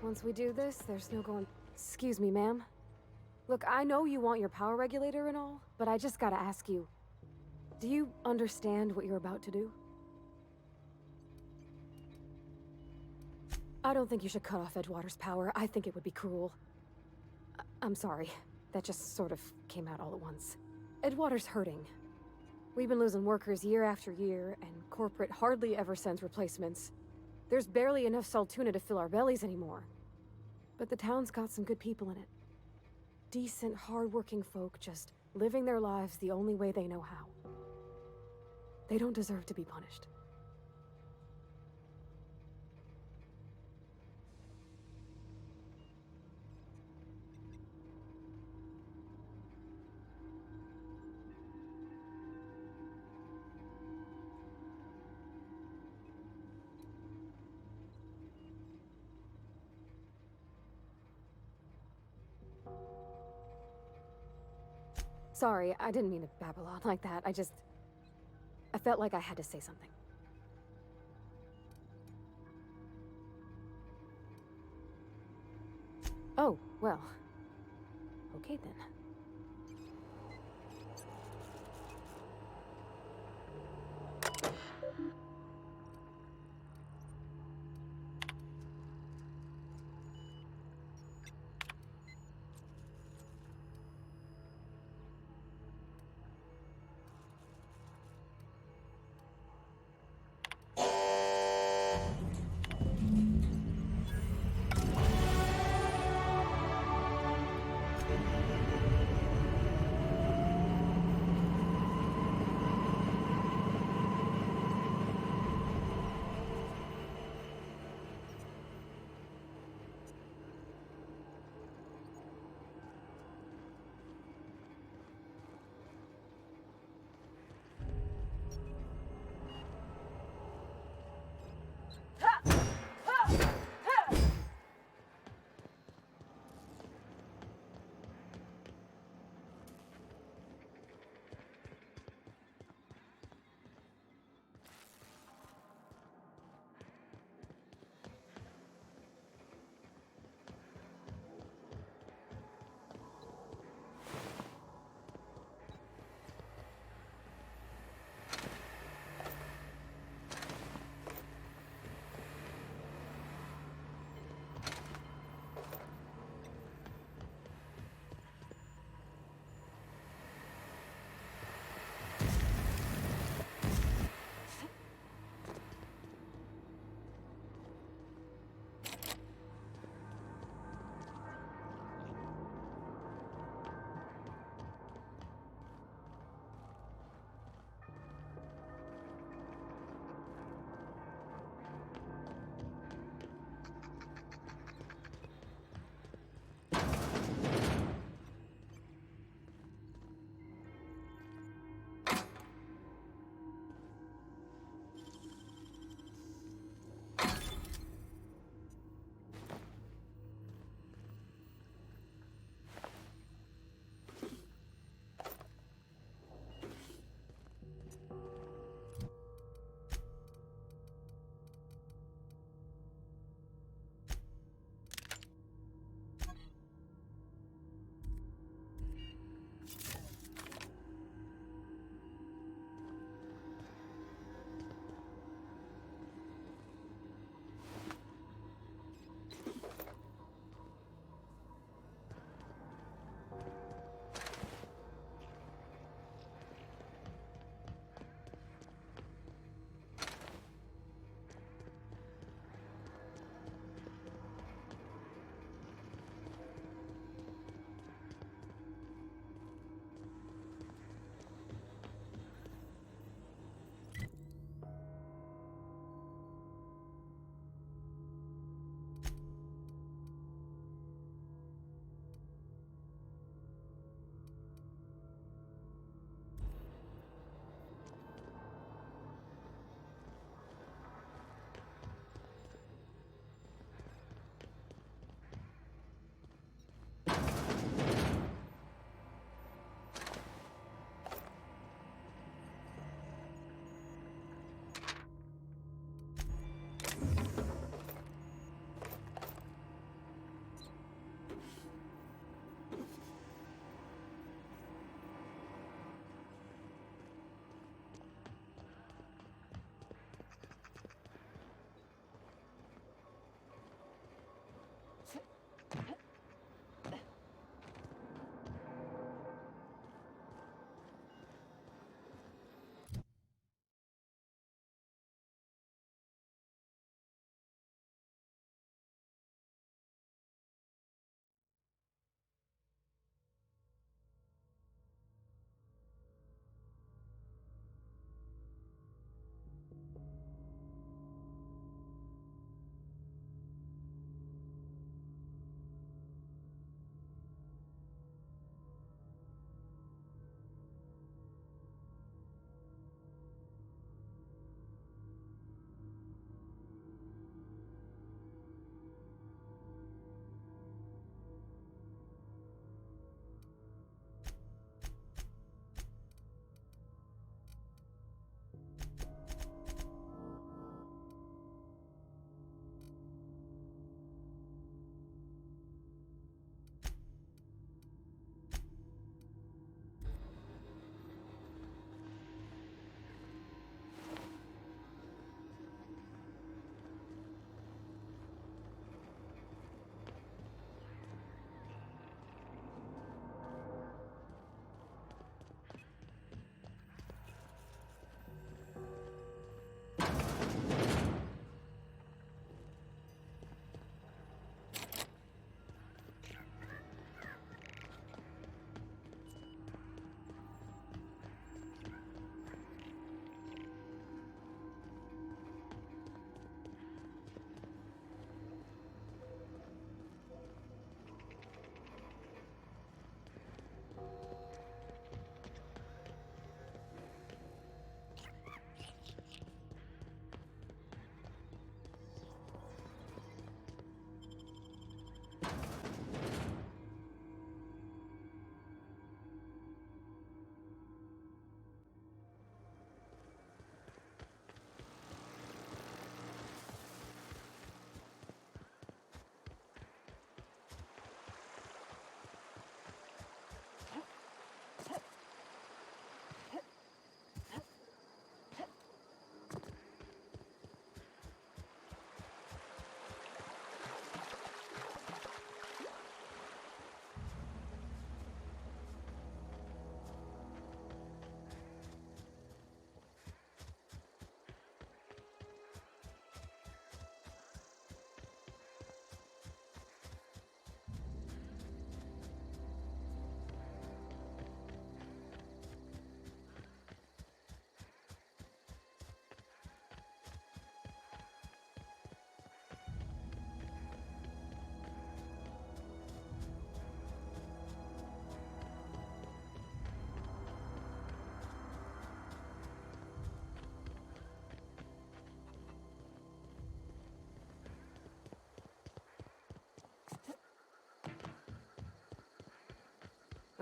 Once we do this, there's no going... Excuse me, ma'am. Look, I know you want your power regulator and all, but I just gotta ask you. Do you understand what you're about to do? I don't think you should cut off Edgewater's power. I think it would be cruel. I'm sorry. That just sort of came out all at once. Edgewater's hurting. We've been losing workers year after year, and corporate hardly ever sends replacements. There's barely enough Saltuna to fill our bellies anymore. But the town's got some good people in it. Decent, hard-working folk just living their lives the only way they know how. They don't deserve to be punished. Sorry, I didn't mean to babble on like that. I felt like I had to say something. Oh, well. Okay then.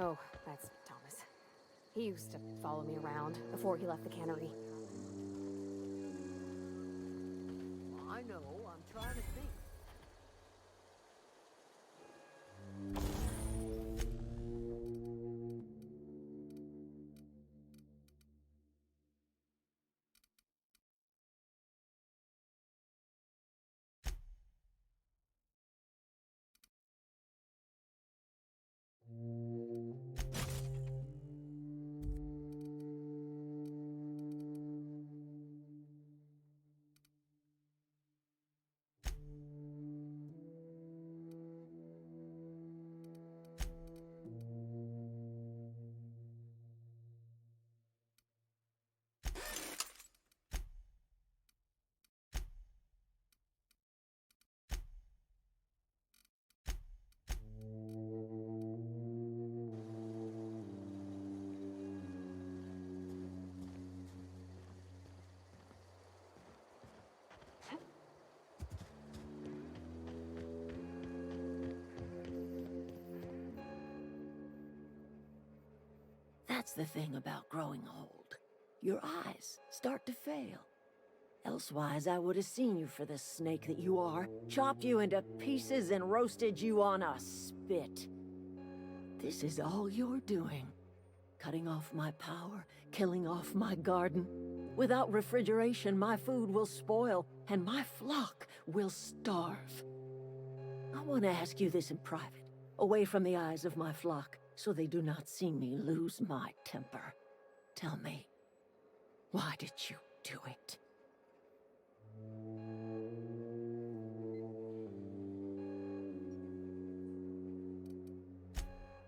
Oh, that's Thomas. He used to follow me around before he left the cannery. I know, I'm trying to think. That's the thing about growing old. Your eyes start to fail. Elsewise, I would have seen you for the snake that you are, chopped you into pieces and roasted you on a spit. This is all you're doing. Cutting off my power, killing off my garden. Without refrigeration, my food will spoil, and my flock will starve. I want to ask you this in private, away from the eyes of my flock, so they do not see me lose my temper. Tell me, why did you do it?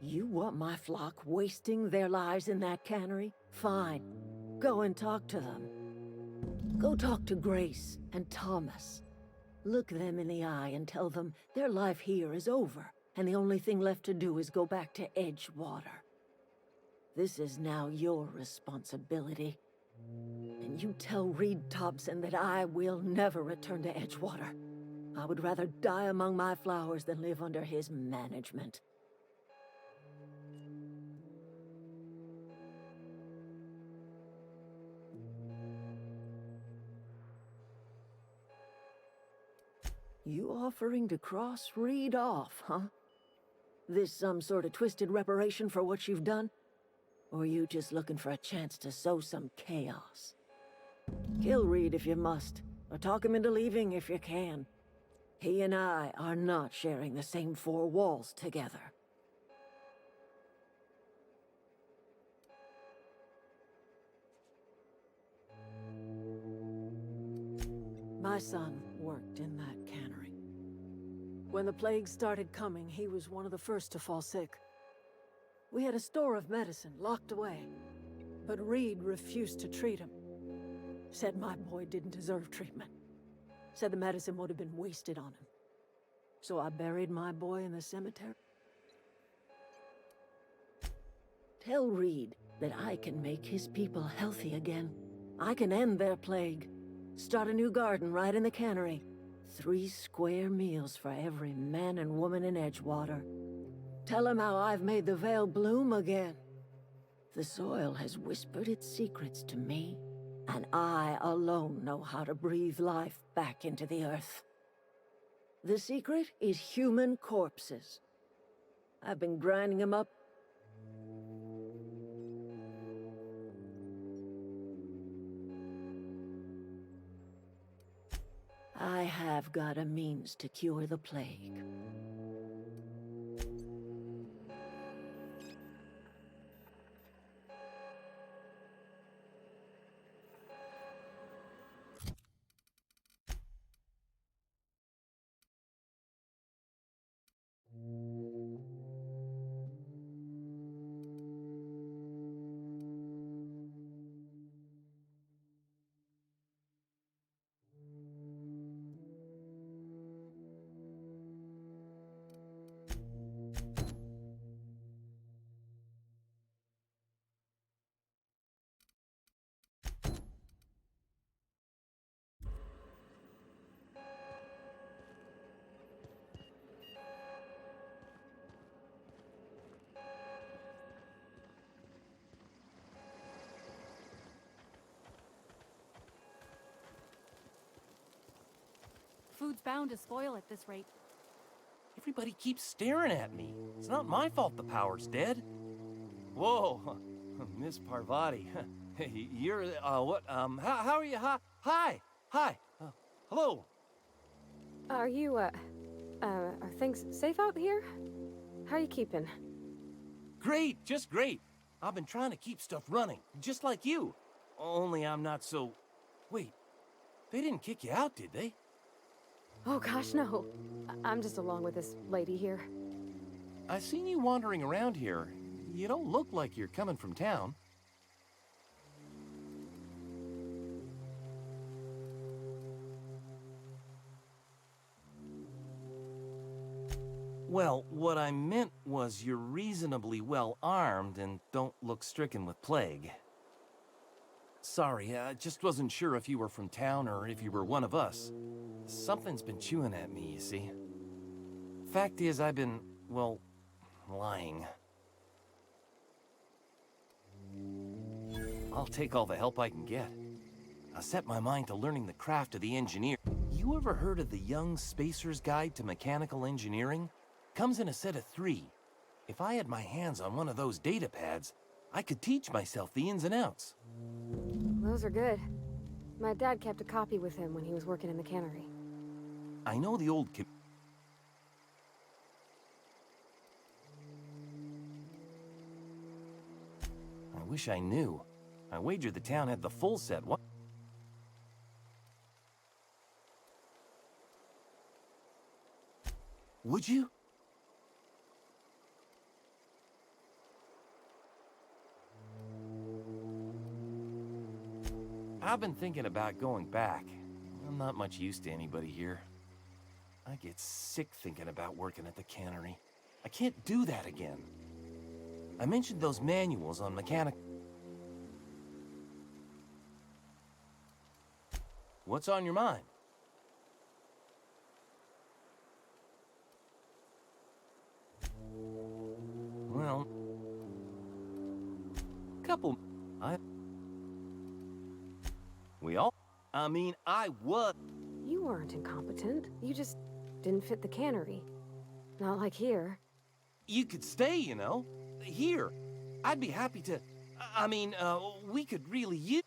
You want my flock wasting their lives in that cannery? Fine. Go and talk to them. Go talk to Grace and Thomas. Look them in the eye and tell them their life here is over, and the only thing left to do is go back to Edgewater. This is now your responsibility. And you tell Reed Thompson that I will never return to Edgewater. I would rather die among my flowers than live under his management. You offering to cross Reed off, huh? This some sort of twisted reparation for what you've done? Or you just looking for a chance to sow some chaos? Kill Reed if you must, or talk him into leaving if you can. He and I are not sharing the same four walls together. My son worked in that cannery. When the plague started coming, he was one of the first to fall sick. We had a store of medicine locked away, but Reed refused to treat him. Said my boy didn't deserve treatment. Said the medicine would have been wasted on him. So I buried my boy in the cemetery. Tell Reed that I can make his people healthy again. I can end their plague. Start a new garden right in the cannery. 3 square meals for every man and woman in Edgewater. Tell him how I've made the Vale bloom again. The soil has whispered its secrets to me, and I alone know how to breathe life back into the earth. The secret is human corpses. I've been grinding them up. I have got a means to cure the plague. food's bound to spoil at this rate. Everybody keeps staring at me. It's not my fault the power's dead. Whoa, Miss Parvati. You're, how are you? Hi. Hello. Are you, are things safe out here? How are you keeping? Great, just great. I've been trying to keep stuff running, just like you. Only I'm not so... Wait, they didn't kick you out, did they? Oh gosh, no. I'm just along with this lady here. I've seen you wandering around here. You don't look like you're coming from town. Well, what I meant was you're reasonably well armed and don't look stricken with plague. Sorry, I just wasn't sure if you were from town or if you were one of us. Something's been chewing at me, you see. Fact is, I've been, well, lying. I'll take all the help I can get. I set my mind to learning the craft of the engineer. You ever heard of the Young Spacer's Guide to Mechanical Engineering? Comes in a set of 3. If I had my hands on one of those data pads, I could teach myself the ins and outs. Those are good. My dad kept a copy with him when he was working in the cannery. I know the old kid. I wish I knew. I wager the town had the full set. What? Would you? I've been thinking about going back. I'm not much use to anybody here. I get sick thinking about working at the cannery. I can't do that again. I mentioned those manuals on mechanic... What's on your mind? Well... Couple... We all... I mean, I was... You weren't incompetent. You just didn't fit the cannery. Not like here. You could stay, you know. Here. I'd be happy to... I mean, we could really use...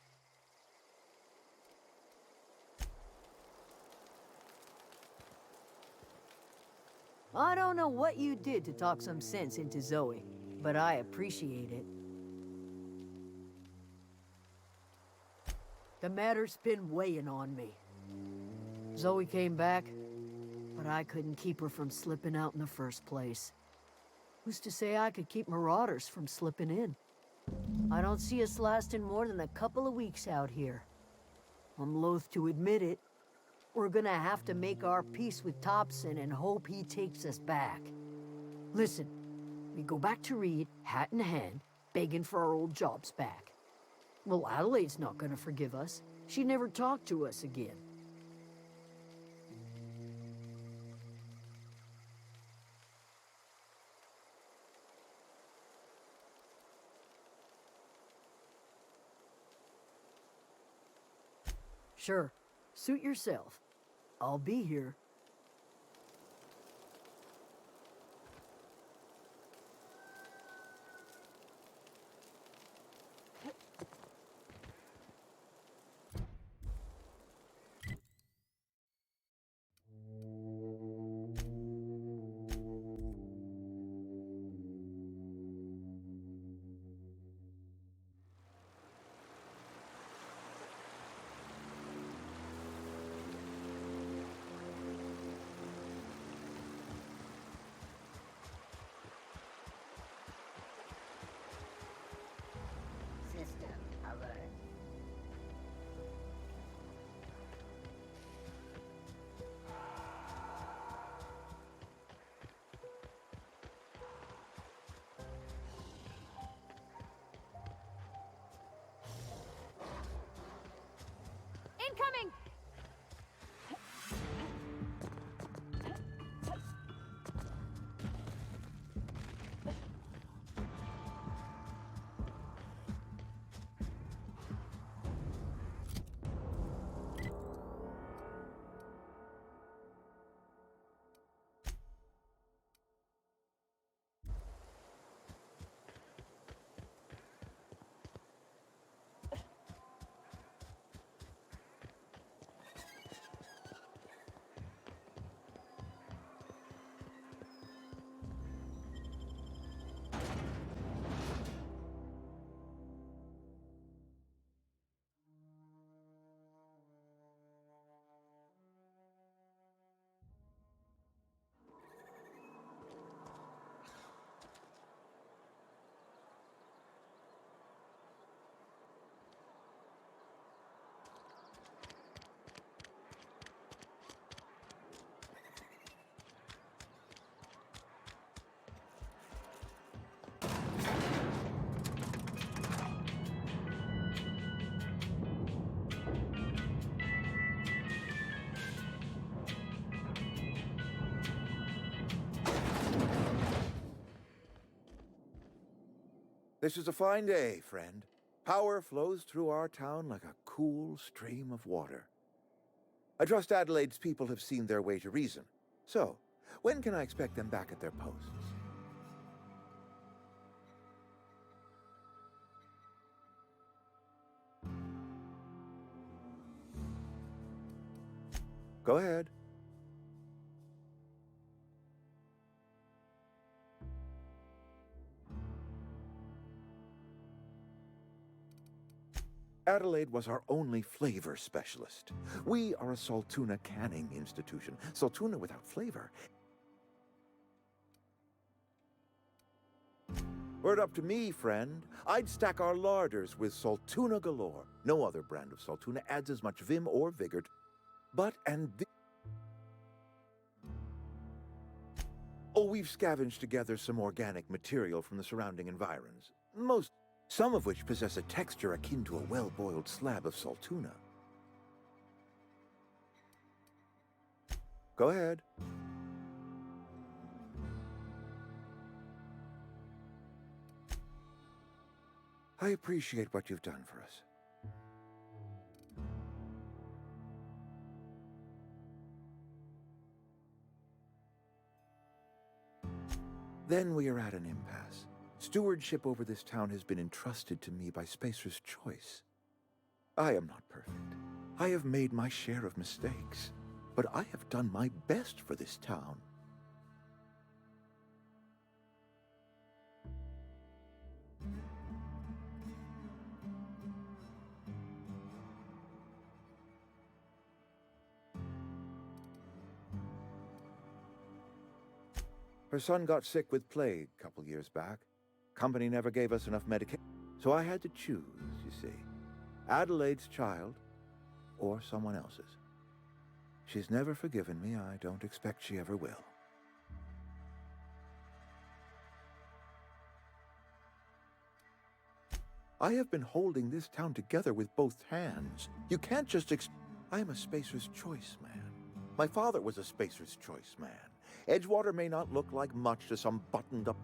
I don't know what you did to talk some sense into Zoe, but I appreciate it. The matter's been weighing on me. Zoe came back, but I couldn't keep her from slipping out in the first place. Who's to say I could keep marauders from slipping in? I don't see us lasting more than a couple of weeks out here. I'm loath to admit it. We're gonna have to make our peace with Thompson and hope he takes us back. Listen, we go back to Reed, hat in hand, begging for our old jobs back. Well, Adelaide's not gonna forgive us. She never talked to us again. Sure, suit yourself. I'll be here. This is a fine day, friend. Power flows through our town like a cool stream of water. I trust Adelaide's people have seen their way to reason. So, when can I expect them back at their posts? Go ahead. Adelaide was our only flavor specialist. We are a Saltuna canning institution. Saltuna without flavor. Were it up to me, friend, I'd stack our larders with Saltuna galore. No other brand of Saltuna adds as much vim or vigor Oh, we've scavenged together some organic material from the surrounding environs. Some of which possess a texture akin to a well-boiled slab of Saltuna. Go ahead. I appreciate what you've done for us. Then we are at an impasse. Stewardship over this town has been entrusted to me by Spacer's Choice. I am not perfect. I have made my share of mistakes, but I have done my best for this town. Her son got sick with plague a couple years back. Company never gave us enough medication, so I had to choose, you see. Adelaide's child, or someone else's. She's never forgiven me. I don't expect she ever will. I have been holding this town together with both hands. You can't just I am a Spacer's Choice man. My father was a Spacer's Choice man. Edgewater may not look like much to some buttoned-up...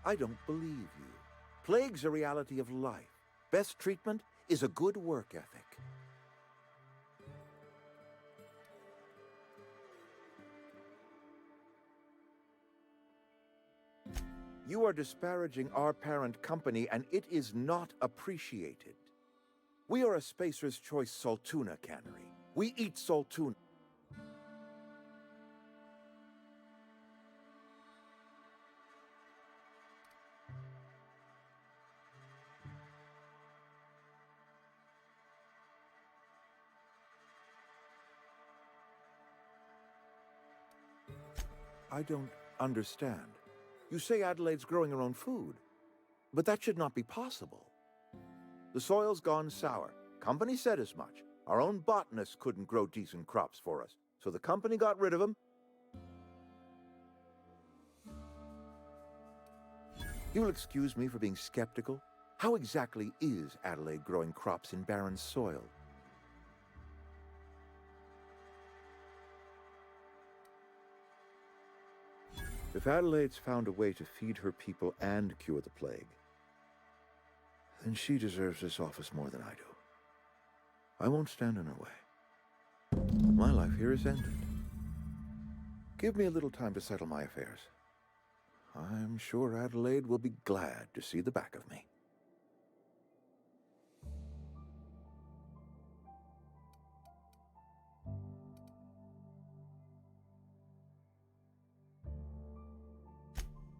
I don't believe you. Plague's a reality of life. Best treatment is a good work ethic. You are disparaging our parent company, and it is not appreciated. We are a Spacer's Choice Saltuna cannery. We eat Saltuna. I don't understand. You say Adelaide's growing her own food, but that should not be possible. The soil's gone sour. Company said as much. Our own botanists couldn't grow decent crops for us, so the company got rid of them. You'll excuse me for being skeptical. How exactly is Adelaide growing crops in barren soil? If Adelaide's found a way to feed her people and cure the plague, then she deserves this office more than I do. I won't stand in her way. My life here is ended. Give me a little time to settle my affairs. I'm sure Adelaide will be glad to see the back of me.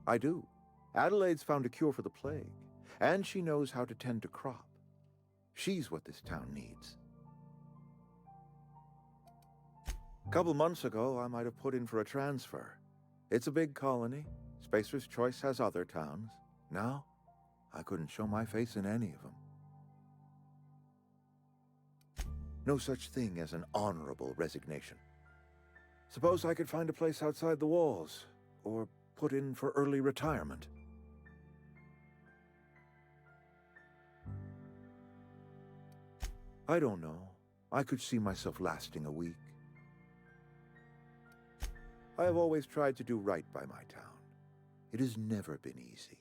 I do. Adelaide's found a cure for the plague, and she knows how to tend to crop. She's what this town needs. A couple months ago, I might have put in for a transfer. It's a big colony. Spacer's Choice has other towns. Now, I couldn't show my face in any of them. No such thing as an honorable resignation. Suppose I could find a place outside the walls, or put in for early retirement. I don't know. I could see myself lasting a week. I have always tried to do right by my town. It has never been easy.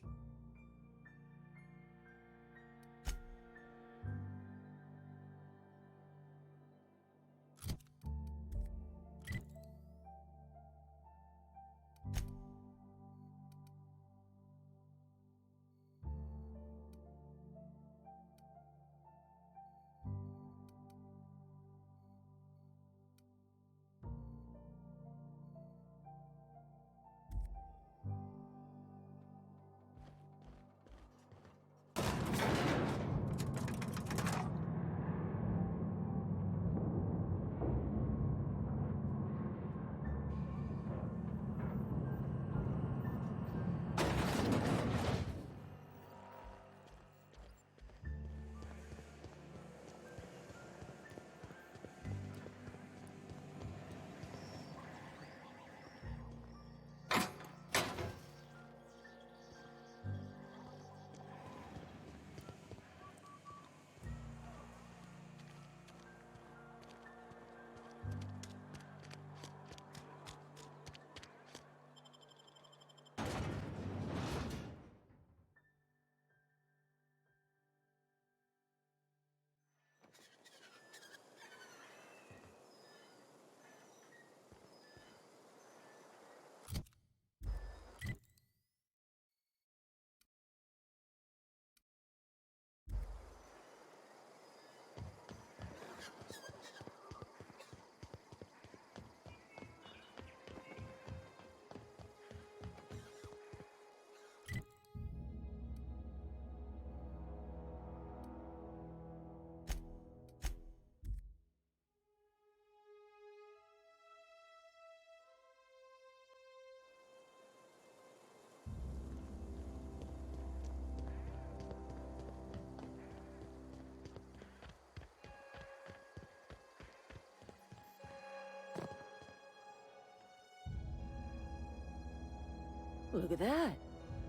Look at that.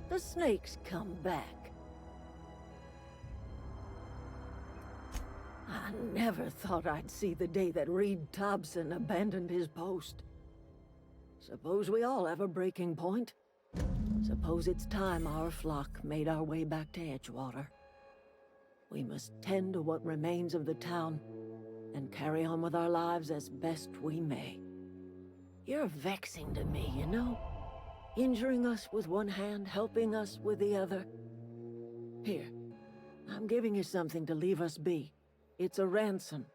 The snake's come back. I never thought I'd see the day that Reed Thompson abandoned his post. Suppose we all have a breaking point. Suppose it's time our flock made our way back to Edgewater. We must tend to what remains of the town and carry on with our lives as best we may. You're vexing to me, you know? Injuring us with one hand, helping us with the other. Here, I'm giving you something to leave us be. It's a ransom,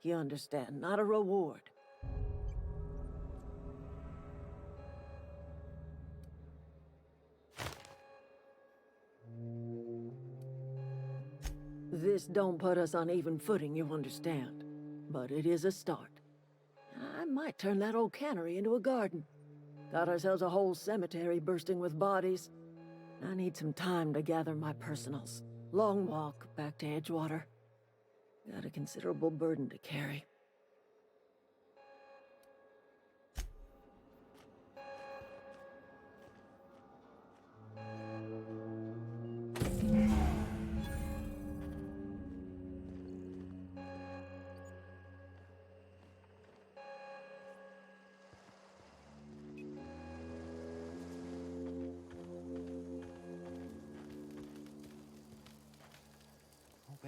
you understand, not a reward. This don't put us on even footing, you understand. But it is a start. I might turn that old cannery into a garden. Got ourselves a whole cemetery bursting with bodies. I need some time to gather my personals. Long walk back to Edgewater. Got a considerable burden to carry.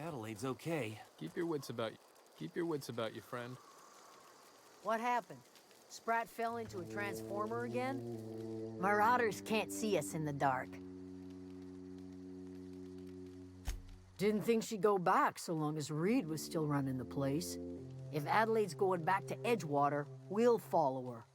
Adelaide's okay. Keep your wits about you, friend. What happened? Sprat fell into a transformer again? Marauders can't see us in the dark. Didn't think she'd go back so long as Reed was still running the place. If Adelaide's going back to Edgewater, we'll follow her.